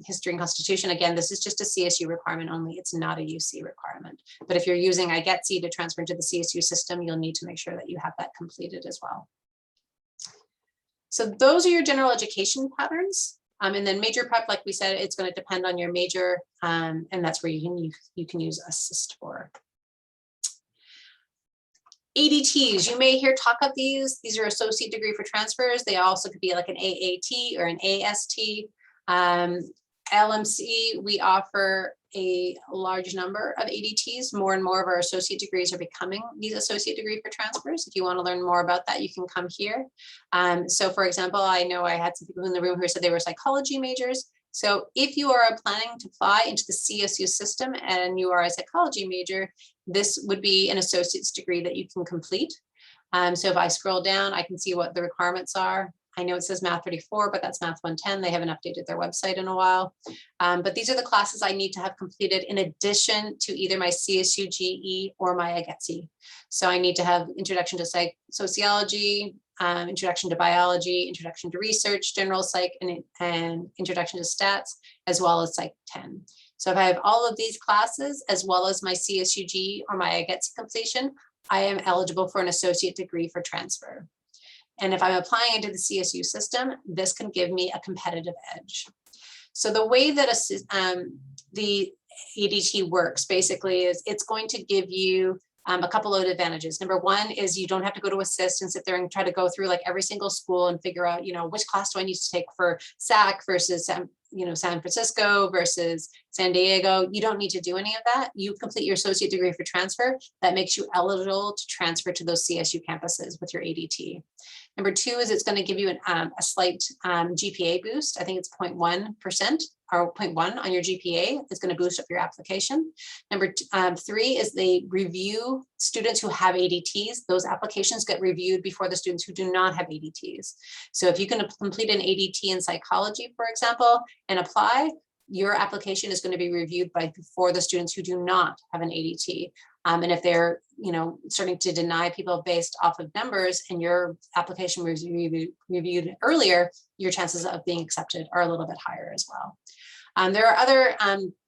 history and constitution. Again, this is just a CSU requirement only. It's not a UC requirement. But if you're using IGETC to transfer into the CSU system, you'll need to make sure that you have that completed as well. So those are your general education patterns. And then major prep, like we said, it's going to depend on your major, and that's where you can use assist for. ADTs, you may hear talk of these. These are associate degree for transfers. They also could be like an AAT or an AST. LMC, we offer a large number of ADTs. More and more of our associate degrees are becoming these associate degree for transfers. If you want to learn more about that, you can come here. So for example, I know I had some people in the room who said they were psychology majors. So if you are planning to apply into the CSU system and you are a psychology major, this would be an associate's degree that you can complete. So if I scroll down, I can see what the requirements are. I know it says Math 34, but that's Math 110. They haven't updated their website in a while. But these are the classes I need to have completed in addition to either my CSU GE or my IGETC. So I need to have Introduction to Sociology, Introduction to Biology, Introduction to Research, General Psych, and Introduction to Stats, as well as Psych 10. So if I have all of these classes, as well as my CSU GE or my IGETC completion, I am eligible for an associate degree for transfer. And if I'm applying into the CSU system, this can give me a competitive edge. So the way that the ADT works basically is it's going to give you a couple of advantages. Number one is you don't have to go to assist and sit there and try to go through like every single school and figure out, which class do I need to take for SAC versus San Francisco versus San Diego. You don't need to do any of that. You complete your associate degree for transfer. That makes you eligible to transfer to those CSU campuses with your ADT. Number two is it's going to give you a slight GPA boost. I think it's 0.1% or 0.1 on your GPA. It's going to boost up your application. Number three is they review students who have ADTs. Those applications get reviewed before the students who do not have ADTs. So if you can complete an ADT in psychology, for example, and apply, your application is going to be reviewed before the students who do not have an ADT. And if they're, starting to deny people based off of numbers and your application was reviewed earlier, your chances of being accepted are a little bit higher as well. There are other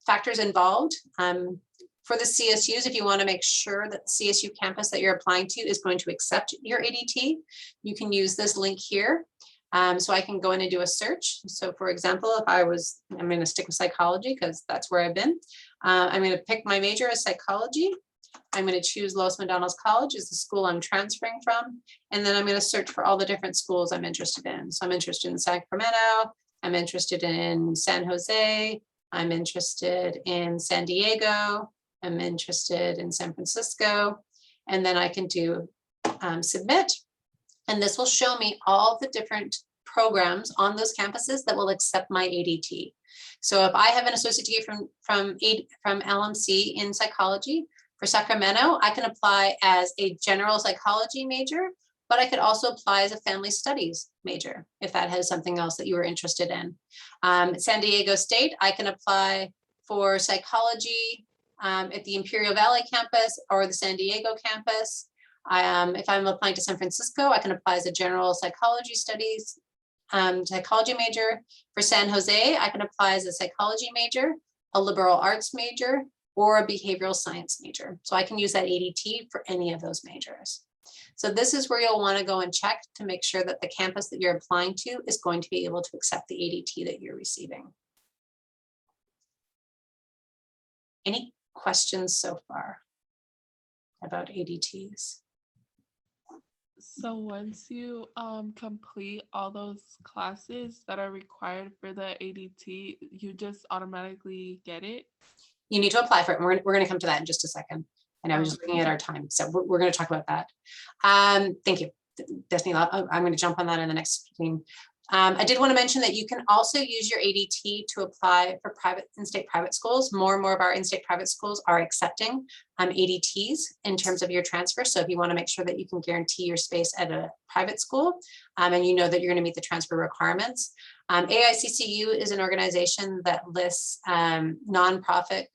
factors involved. For the CSUs, if you want to make sure that the CSU campus that you're applying to is going to accept your ADT, you can use this link here. So I can go in and do a search. So for example, if I'm going to stick with psychology because that's where I've been. I'm going to pick my major as psychology. I'm going to choose Los Medanos College as the school I'm transferring from. And then I'm going to search for all the different schools I'm interested in. So I'm interested in Sacramento. I'm interested in San Jose. I'm interested in San Diego. I'm interested in San Francisco. And then I can do submit. And this will show me all the different programs on those campuses that will accept my ADT. So if I have an associate degree from LMC in psychology, for Sacramento, I can apply as a general psychology major, but I could also apply as a family studies major if that has something else that you were interested in. San Diego State, I can apply for psychology at the Imperial Valley campus or the San Diego campus. If I'm applying to San Francisco, I can apply as a general psychology studies psychology major. For San Jose, I can apply as a psychology major, a liberal arts major, or a behavioral science major. So I can use that ADT for any of those majors. So this is where you'll want to go and check to make sure that the campus that you're applying to is going to be able to accept the ADT that you're receiving. Any questions so far about ADTs? So once you complete all those classes that are required for the ADT, you just automatically get it? You need to apply for it. We're going to come to that in just a second. And I was just looking at our time. So we're going to talk about that. Thank you, Destiny. I'm going to jump on that in the next screen. I did want to mention that you can also use your ADT to apply for private in-state private schools. More and more of our in-state private schools are accepting ADTs in terms of your transfer. So if you want to make sure that you can guarantee your space at a private school and you know that you're going to meet the transfer requirements. AICCU is an organization that lists nonprofit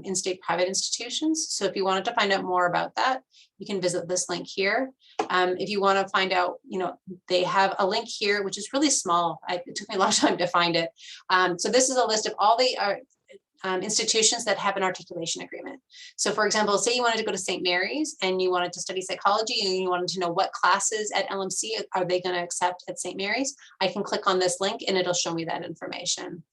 in-state private institutions. So if you wanted to find out more about that, you can visit this link here. If you want to find out, they have a link here, which is really small. It took me a long time to find it. So this is a list of all the institutions that have an articulation agreement. So for example, say you wanted to go to St. Mary's and you wanted to study psychology and you wanted to know what classes at LMC are they going to accept at St. Mary's, I can click on this link and it'll show me that information.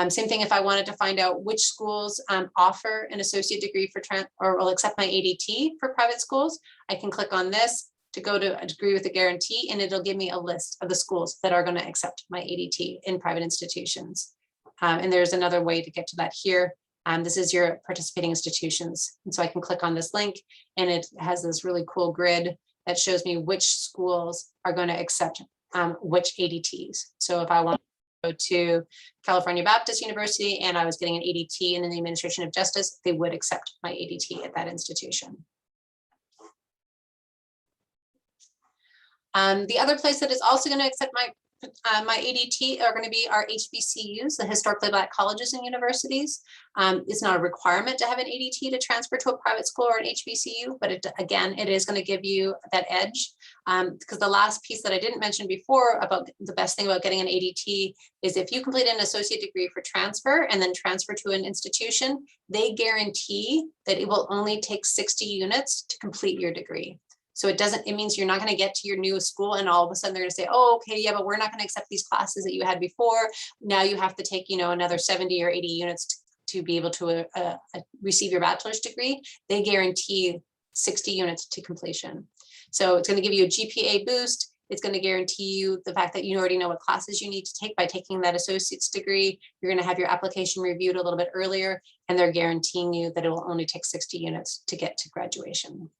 Same thing if I wanted to find out which schools offer an associate degree for or will accept my ADT for private schools, I can click on this to go to a degree with a guarantee, and it'll give me a list of the schools that are going to accept my ADT in private institutions. And there's another way to get to that here. This is your participating institutions. And so I can click on this link and it has this really cool grid that shows me which schools are going to accept which ADTs. So if I want to go to California Baptist University and I was getting an ADT in the administration of justice, they would accept my ADT at that institution. The other place that is also going to accept my ADT are going to be our HBCUs, the historically Black colleges and universities. It's not a requirement to have an ADT to transfer to a private school or an HBCU, but again, it is going to give you that edge. Because the last piece that I didn't mention before about the best thing about getting an ADT is if you complete an associate degree for transfer and then transfer to an institution, they guarantee that it will only take 60 units to complete your degree. So it means you're not going to get to your new school and all of a sudden they're going to say, oh, okay, yeah, but we're not going to accept these classes that you had before. Now you have to take, another 70 or 80 units to be able to receive your bachelor's degree. They guarantee 60 units to completion. So it's going to give you a GPA boost. It's going to guarantee you the fact that you already know what classes you need to take by taking that associate's degree. You're going to have your application reviewed a little bit earlier, and they're guaranteeing you that it will only take 60 units to get to graduation.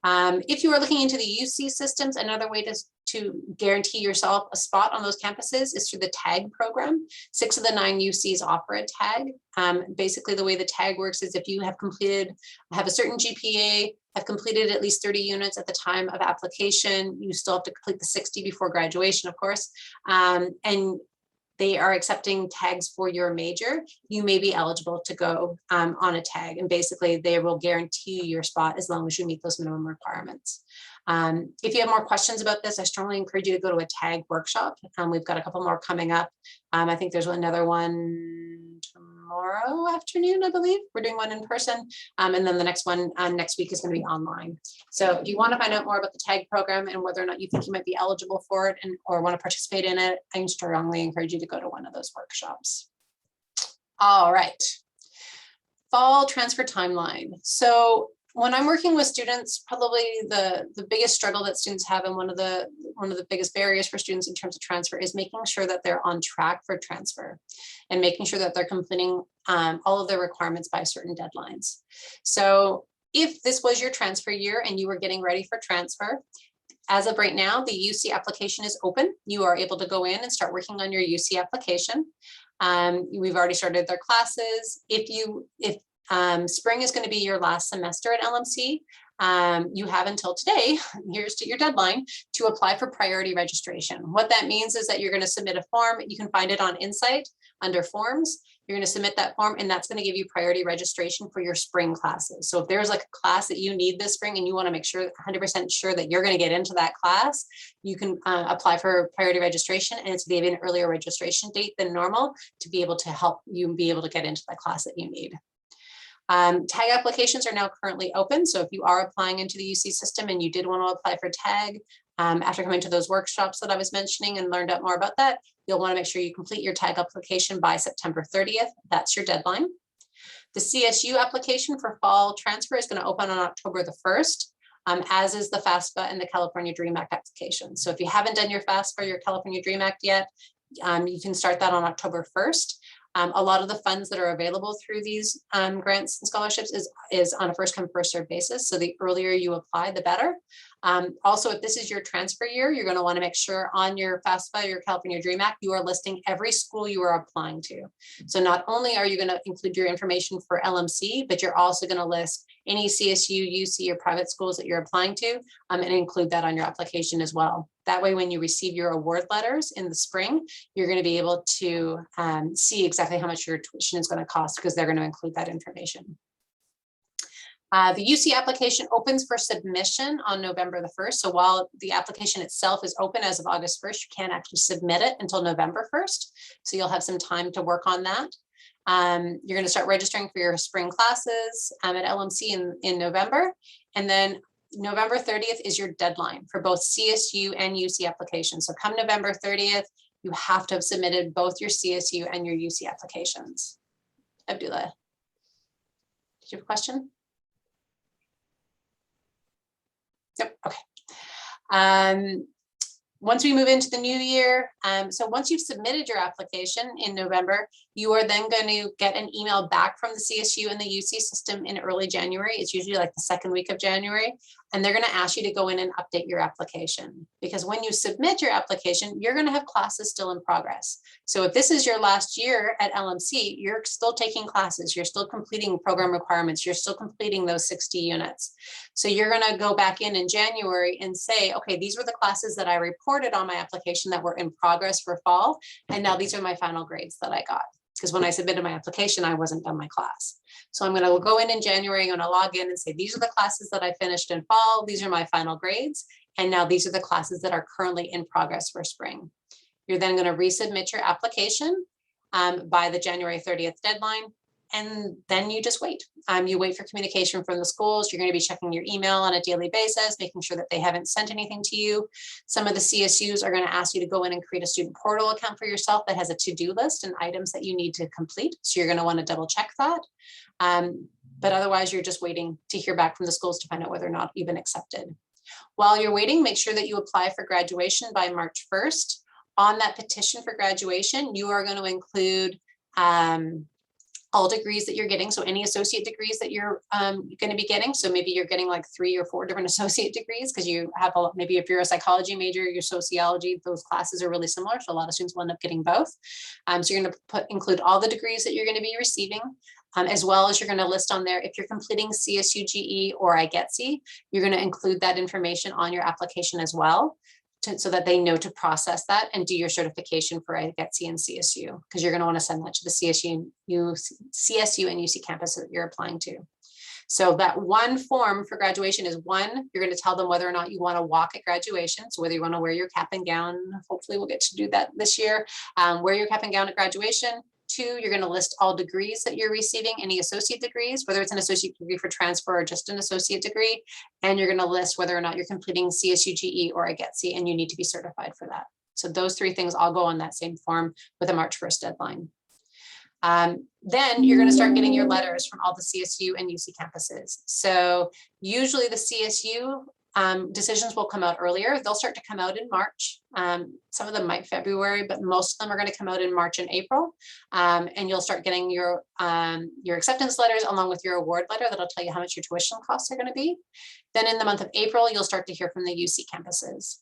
If you are looking into the UC systems, another way to guarantee yourself a spot on those campuses is through the TAG program. 6 of the 9 UCs offer a TAG. Basically, the way the TAG works is if you have a certain GPA, have completed at least 30 units at the time of application, you still have to complete the 60 before graduation, of course, and they are accepting tags for your major, you may be eligible to go on a tag. And basically they will guarantee your spot as long as you meet those minimum requirements. If you have more questions about this, I strongly encourage you to go to a tag workshop. We've got a couple more coming up. I think there's another one tomorrow afternoon, I believe. We're doing one in person. And then the next one next week is going to be online. So if you want to find out more about the TAG program and whether or not you think you might be eligible for it or want to participate in it, I strongly encourage you to go to one of those workshops. All right. Fall transfer timeline. So when I'm working with students, probably the biggest struggle that students have and one of the biggest barriers for students in terms of transfer is making sure that they're on track for transfer and making sure that they're completing all of their requirements by certain deadlines. So if this was your transfer year and you were getting ready for transfer, as of right now, the UC application is open. You are able to go in and start working on your UC application. We've already started their classes. If spring is going to be your last semester at LMC, you have until today, here's to your deadline, to apply for priority registration. What that means is that you're going to submit a form. You can find it on Insight under forms. You're going to submit that form and that's going to give you priority registration for your spring classes. So if there's like a class that you need this spring and you want to make sure 100% sure that you're going to get into that class, you can apply for priority registration, and it's going to be an earlier registration date than normal to be able to help you be able to get into the class that you need. TAG applications are now currently open. So if you are applying into the UC system and you did want to apply for TAG, after coming to those workshops that I was mentioning and learned out more about that, you'll want to make sure you complete your TAG application by September 30th. That's your deadline. The CSU application for fall transfer is going to open on October the 1st, as is the FAFSA and the California DREAM Act application. So if you haven't done your FAFSA or your California DREAM Act yet, you can start that on October 1st. A lot of the funds that are available through these grants and scholarships is on a first come first served basis. So the earlier you apply, the better. Also, if this is your transfer year, you're going to want to make sure on your FAFSA, your California DREAM Act, you are listing every school you are applying to. So not only are you going to include your information for LMC, but you're also going to list any CSU, UC, or private schools that you're applying to, and include that on your application as well. That way, when you receive your award letters in the spring, you're going to be able to see exactly how much your tuition is going to cost because they're going to include that information. The UC application opens for submission on November the 1st. So while the application itself is open as of August 1st, you can't actually submit it until November 1st. So you'll have some time to work on that. You're going to start registering for your spring classes at LMC in November. And then November 30th is your deadline for both CSU and UC applications. So come November 30th, you have to have submitted both your CSU and your UC applications. Abdullah, did you have a question? Yep, okay. Once we move into the new year, so once you've submitted your application in November, you are then going to get an email back from the CSU and the UC system in early January. It's usually like the second week of January. And they're going to ask you to go in and update your application, because when you submit your application, you're going to have classes still in progress. So if this is your last year at LMC, you're still taking classes, you're still completing program requirements, you're still completing those 60 units. So you're going to go back in January and say, okay, these were the classes that I reported on my application that were in progress for fall. And now these are my final grades that I got. Because when I submitted my application, I wasn't done my class. So I'm going to go in January, I'm going to log in and say, these are the classes that I finished in fall. These are my final grades. And now these are the classes that are currently in progress for spring. You're then going to resubmit your application by the January 30th deadline. And then you just wait. You wait for communication from the schools. You're going to be checking your email on a daily basis, making sure that they haven't sent anything to you. Some of the CSUs are going to ask you to go in and create a student portal account for yourself that has a to-do list and items that you need to complete. So you're going to want to double check that. But otherwise, you're just waiting to hear back from the schools to find out whether or not you've been accepted. While you're waiting, make sure that you apply for graduation by March 1st. On that petition for graduation, you are going to include all degrees that you're getting. So any associate degrees that you're going to be getting. So maybe you're getting like 3 or 4 different associate degrees, because you have maybe if you're a psychology major, your sociology, those classes are really similar. So a lot of students will end up getting both. So you're going to include all the degrees that you're going to be receiving, as well as you're going to list on there if you're completing CSU GE or IGETC, you're going to include that information on your application as well. So that they know to process that and do your certification for IGETC and CSU, because you're going to want to send that to the CSU and UC campus that you're applying to. So that one form for graduation is one, you're going to tell them whether or not you want to walk at graduation. So whether you want to wear your cap and gown, hopefully we'll get to do that this year, wear your cap and gown at graduation. 2, you're going to list all degrees that you're receiving, any associate degrees, whether it's an associate degree for transfer or just an associate degree. And you're going to list whether or not you're completing CSU GE or IGETC, and you need to be certified for that. So those 3 things all go on that same form with a March 1st deadline. Then you're going to start getting your letters from all the CSU and UC campuses. So usually the CSU decisions will come out earlier. They'll start to come out in March. Some of them might February, but most of them are going to come out in March and April. And you'll start getting your acceptance letters along with your award letter that'll tell you how much your tuition costs are going to be. Then in the month of April, you'll start to hear from the UC campuses.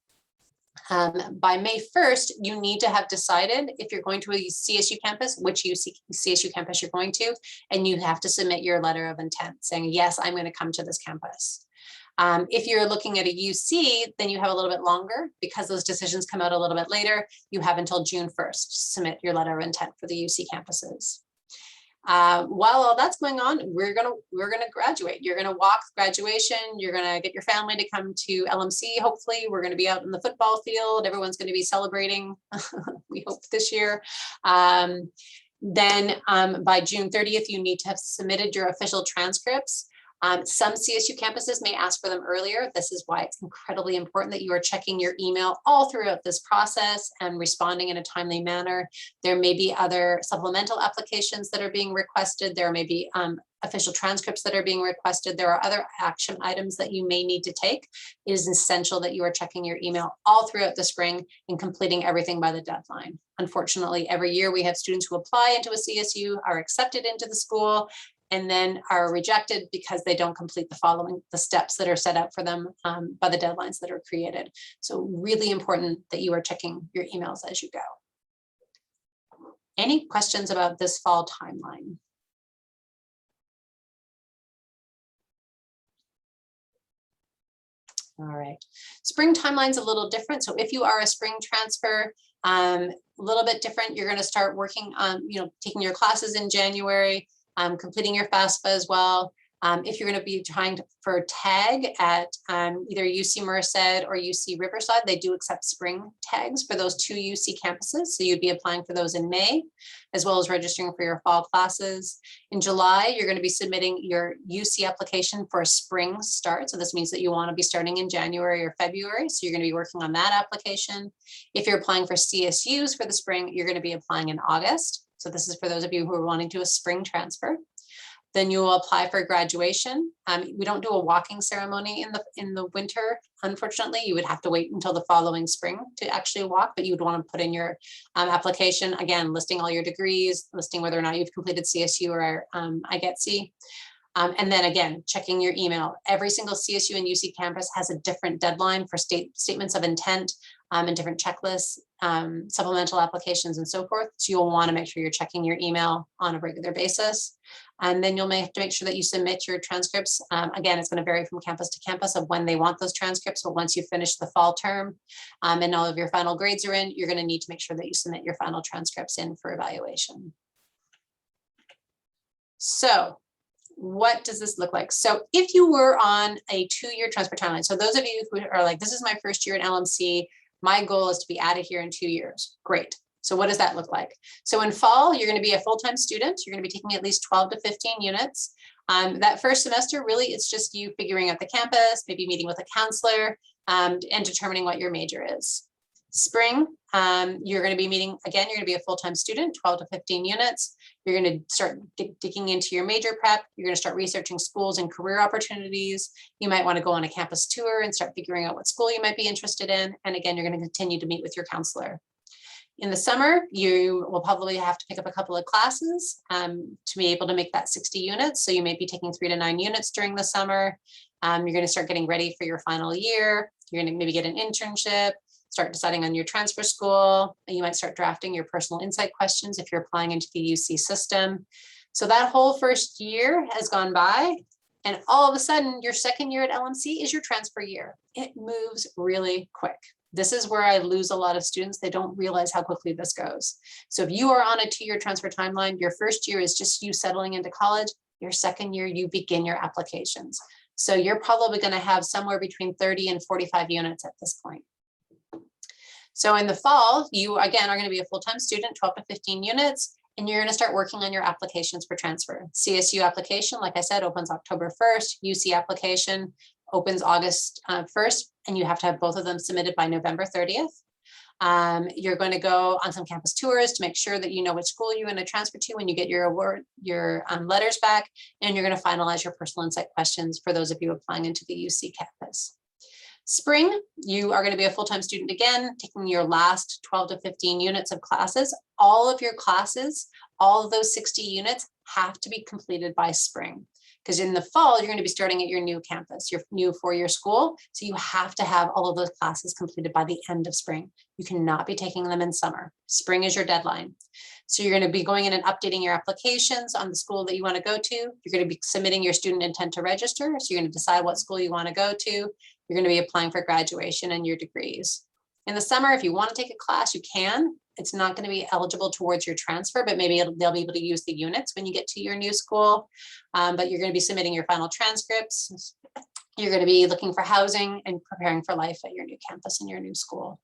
By May 1st, you need to have decided if you're going to a CSU campus, which CSU campus you're going to, and you have to submit your letter of intent saying, yes, I'm going to come to this campus. If you're looking at a UC, then you have a little bit longer because those decisions come out a little bit later. You have until June 1st to submit your letter of intent for the UC campuses. While all that's going on, we're gonna graduate. You're gonna walk graduation. You're gonna get your family to come to LMC. Hopefully, we're gonna be out in the football field. Everyone's gonna be celebrating. We hope this year. Then by June 30th, you need to have submitted your official transcripts. Some CSU campuses may ask for them earlier. This is why it's incredibly important that you are checking your email all throughout this process and responding in a timely manner. There may be other supplemental applications that are being requested. There may be official transcripts that are being requested. There are other action items that you may need to take. It is essential that you are checking your email all throughout the spring and completing everything by the deadline. Unfortunately, every year we have students who apply into a CSU, are accepted into the school, and then are rejected because they don't complete the steps that are set out for them by the deadlines that are created. So really important that you are checking your emails as you go. Any questions about this fall timeline? All right, spring timeline's a little different. So if you are a spring transfer, a little bit different, you're gonna start working on, taking your classes in January, completing your FAFSA as well. If you're going to be trying for tag at either UC Merced or UC Riverside, they do accept spring tags for those 2 UC campuses. So you'd be applying for those in May, as well as registering for your fall classes. In July, you're going to be submitting your UC application for a spring start. So this means that you want to be starting in January or February. So you're going to be working on that application. If you're applying for CSUs for the spring, you're going to be applying in August. So this is for those of you who are wanting to do a spring transfer. Then you will apply for graduation. We don't do a walking ceremony in the winter. Unfortunately, you would have to wait until the following spring to actually walk, but you would want to put in your application, again, listing all your degrees, listing whether or not you've completed CSU or IGETC. And then again, checking your email. Every single CSU and UC campus has a different deadline for statements of intent and different checklists, supplemental applications and so forth. So you'll want to make sure you're checking your email on a regular basis. And then you'll have to make sure that you submit your transcripts. Again, it's going to vary from campus to campus of when they want those transcripts. But once you finish the fall term and all of your final grades are in, you're going to need to make sure that you submit your final transcripts in for evaluation. So what does this look like? So if you were on a 2-year transfer timeline, so those of you who are like, this is my first year at LMC, my goal is to be out of here in 2 years. Great. So what does that look like? So in fall, you're going to be a full-time student. You're going to be taking at least 12 to 15 units. That first semester, really, it's just you figuring out the campus, maybe meeting with a counselor and determining what your major is. Spring, you're going to be meeting, again, you're going to be a full-time student, 12 to 15 units. You're going to start digging into your major prep. You're going to start researching schools and career opportunities. You might want to go on a campus tour and start figuring out what school you might be interested in. And again, you're going to continue to meet with your counselor. In the summer, you will probably have to pick up a couple of classes to be able to make that 60 units. So you may be taking 3 to 9 units during the summer. You're going to start getting ready for your final year. You're going to maybe get an internship, start deciding on your transfer school. You might start drafting your personal insight questions if you're applying into the UC system. So that whole first year has gone by. And all of a sudden, your second year at LMC is your transfer year. It moves really quick. This is where I lose a lot of students. They don't realize how quickly this goes. So if you are on a 2-year transfer timeline, your first year is just you settling into college. Your second year, you begin your applications. So you're probably going to have somewhere between 30 and 45 units at this point. So in the fall, you again are going to be a full-time student, 12 to 15 units, and you're going to start working on your applications for transfer. CSU application, like I said, opens October 1st. UC application opens August 1st, and you have to have both of them submitted by November 30th. You're going to go on some campus tours to make sure that you know which school you're going to transfer to when you get your letters back, and you're going to finalize your personal insight questions for those of you applying into the UC campus. Spring, you are going to be a full-time student again, taking your last 12 to 15 units of classes. All of your classes, all of those 60 units have to be completed by spring. Because in the fall, you're going to be starting at your new campus, your new 4-year school. So you have to have all of those classes completed by the end of spring. You cannot be taking them in summer. Spring is your deadline. So you're going to be going in and updating your applications on the school that you want to go to. You're going to be submitting your student intent to register. So you're going to decide what school you want to go to. You're going to be applying for graduation and your degrees. In the summer, if you want to take a class, you can. It's not going to be eligible towards your transfer, but maybe they'll be able to use the units when you get to your new school. But you're going to be submitting your final transcripts. You're going to be looking for housing and preparing for life at your new campus and your new school.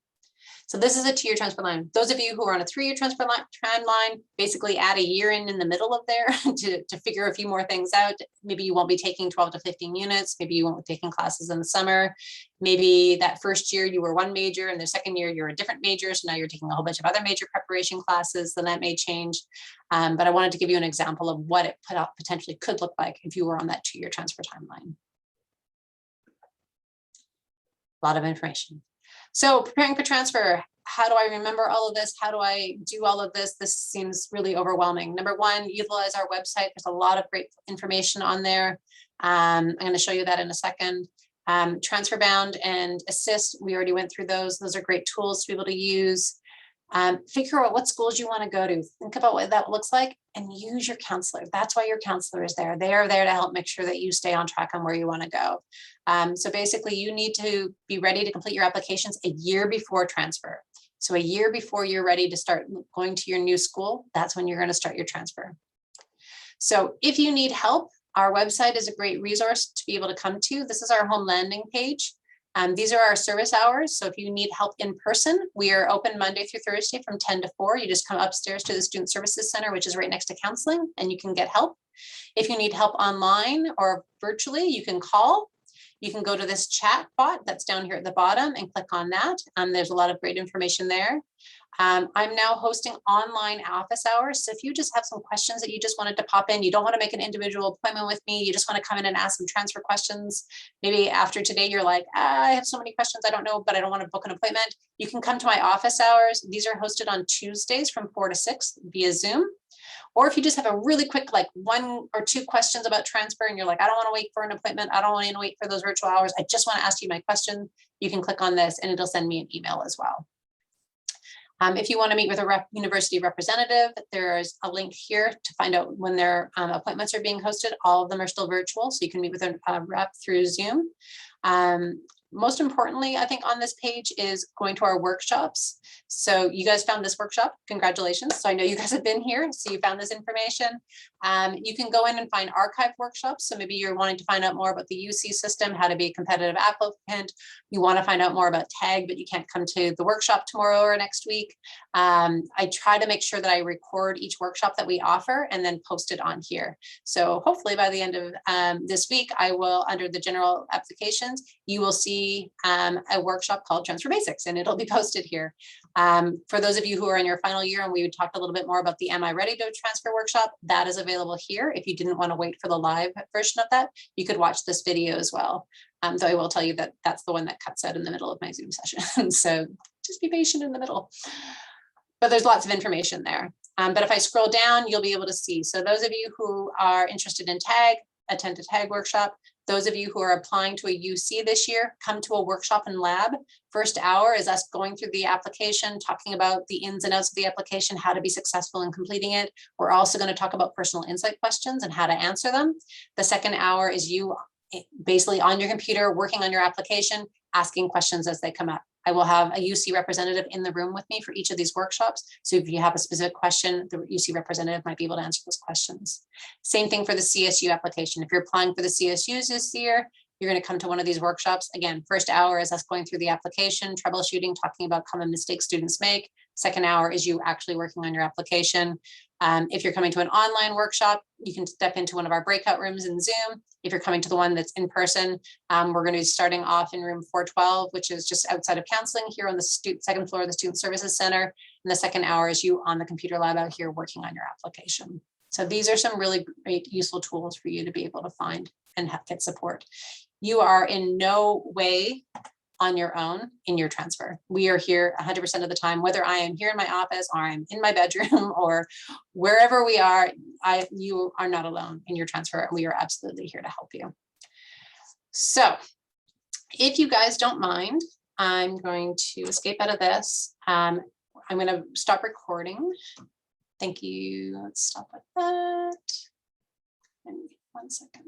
So this is a 2-year transfer line. Those of you who are on a 3-year transfer timeline, basically add a year in the middle of there to figure a few more things out. Maybe you won't be taking 12 to 15 units. Maybe you won't be taking classes in the summer. Maybe that first year you were one major and the second year you're a different major. So now you're taking a whole bunch of other major preparation classes, then that may change. But I wanted to give you an example of what it potentially could look like if you were on that 2-year transfer timeline. A lot of information. So preparing for transfer, how do I remember all of this? How do I do all of this? This seems really overwhelming. Number one, utilize our website. There's a lot of great information on there. I'm going to show you that in a second. TransferBound and Assist, we already went through those. Those are great tools to be able to use. Figure out what schools you want to go to. Think about what that looks like and use your counselor. That's why your counselor is there. They are there to help make sure that you stay on track on where you want to go. So basically you need to be ready to complete your applications a year before transfer. So a year before you're ready to start going to your new school, that's when you're going to start your transfer. So if you need help, Our website is a great resource to be able to come to. This is our home landing page. These are our service hours. So if you need help in person, we are open Monday through Thursday from 10 to 4. You just come upstairs to the Student Services Center, which is right next to counseling, and you can get help. If you need help online or virtually, you can call. You can go to this chat bot that's down here at the bottom and click on that. There's a lot of great information there. I'm now hosting online office hours. So if you just have some questions that you just wanted to pop in, you don't want to make an individual appointment with me, you just want to come in and ask some transfer questions. Maybe after today, you're like, I have so many questions, I don't know, but I don't want to book an appointment. You can come to my office hours. These are hosted on Tuesdays from 4 to 6 via Zoom. Or if you just have a really quick, like 1 or 2 questions about transfer and you're like, I don't want to wait for an appointment, I don't want to wait for those virtual hours, I just want to ask you my question, you can click on this and it'll send me an email as well. If you want to meet with a university representative, there's a link here to find out when their appointments are being hosted. All of them are still virtual, so you can meet with a rep through Zoom. Most importantly, I think on this page is going to our workshops. So you guys found this workshop, congratulations. So I know you guys have been here, so you found this information. You can go in and find archive workshops. So maybe you're wanting to find out more about the UC system, how to be a competitive applicant. You want to find out more about TAG, but you can't come to the workshop tomorrow or next week. I try to make sure that I record each workshop that we offer and then post it on here. So hopefully by the end of this week, I will, under the general applications, you will see a workshop called Transfer Basics, and it'll be posted here. For those of you who are in your final year, and we talked a little bit more about the Am I Ready to Transfer workshop, that is available here. If you didn't want to wait for the live version of that, you could watch this video as well. Though I will tell you that that's the one that cuts out in the middle of my Zoom session. So just be patient in the middle. But there's lots of information there. But if I scroll down, you'll be able to see. So those of you who are interested in TAG, attend a TAG workshop. Those of you who are applying to a UC this year, come to a workshop and lab. First hour is us going through the application, talking about the ins and outs of the application, how to be successful in completing it. We're also going to talk about personal insight questions and how to answer them. The second hour is you basically on your computer, working on your application, asking questions as they come up. I will have a UC representative in the room with me for each of these workshops. So if you have a specific question, the UC representative might be able to answer those questions. Same thing for the CSU application. If you're applying for the CSUs this year, you're going to come to one of these workshops. Again, first hour is us going through the application, troubleshooting, talking about common mistakes students make. Second hour is you actually working on your application. If you're coming to an online workshop, you can step into one of our breakout rooms in Zoom. If you're coming to the one that's in person, we're going to be starting off in room 412, which is just outside of counseling here on the second floor of the Student Services Center. And the second hour is you on the computer lab out here working on your application. So these are some really great useful tools for you to be able to find and get support. You are in no way on your own in your transfer. We are here 100% of the time, whether I am here in my office or I'm in my bedroom or wherever we are, you are not alone in your transfer. We are absolutely here to help you. So if you guys don't mind, I'm going to escape out of this. I'm going to stop recording. Thank you. Let's stop with that. And 1 second.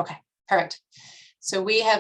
Okay, perfect. So we have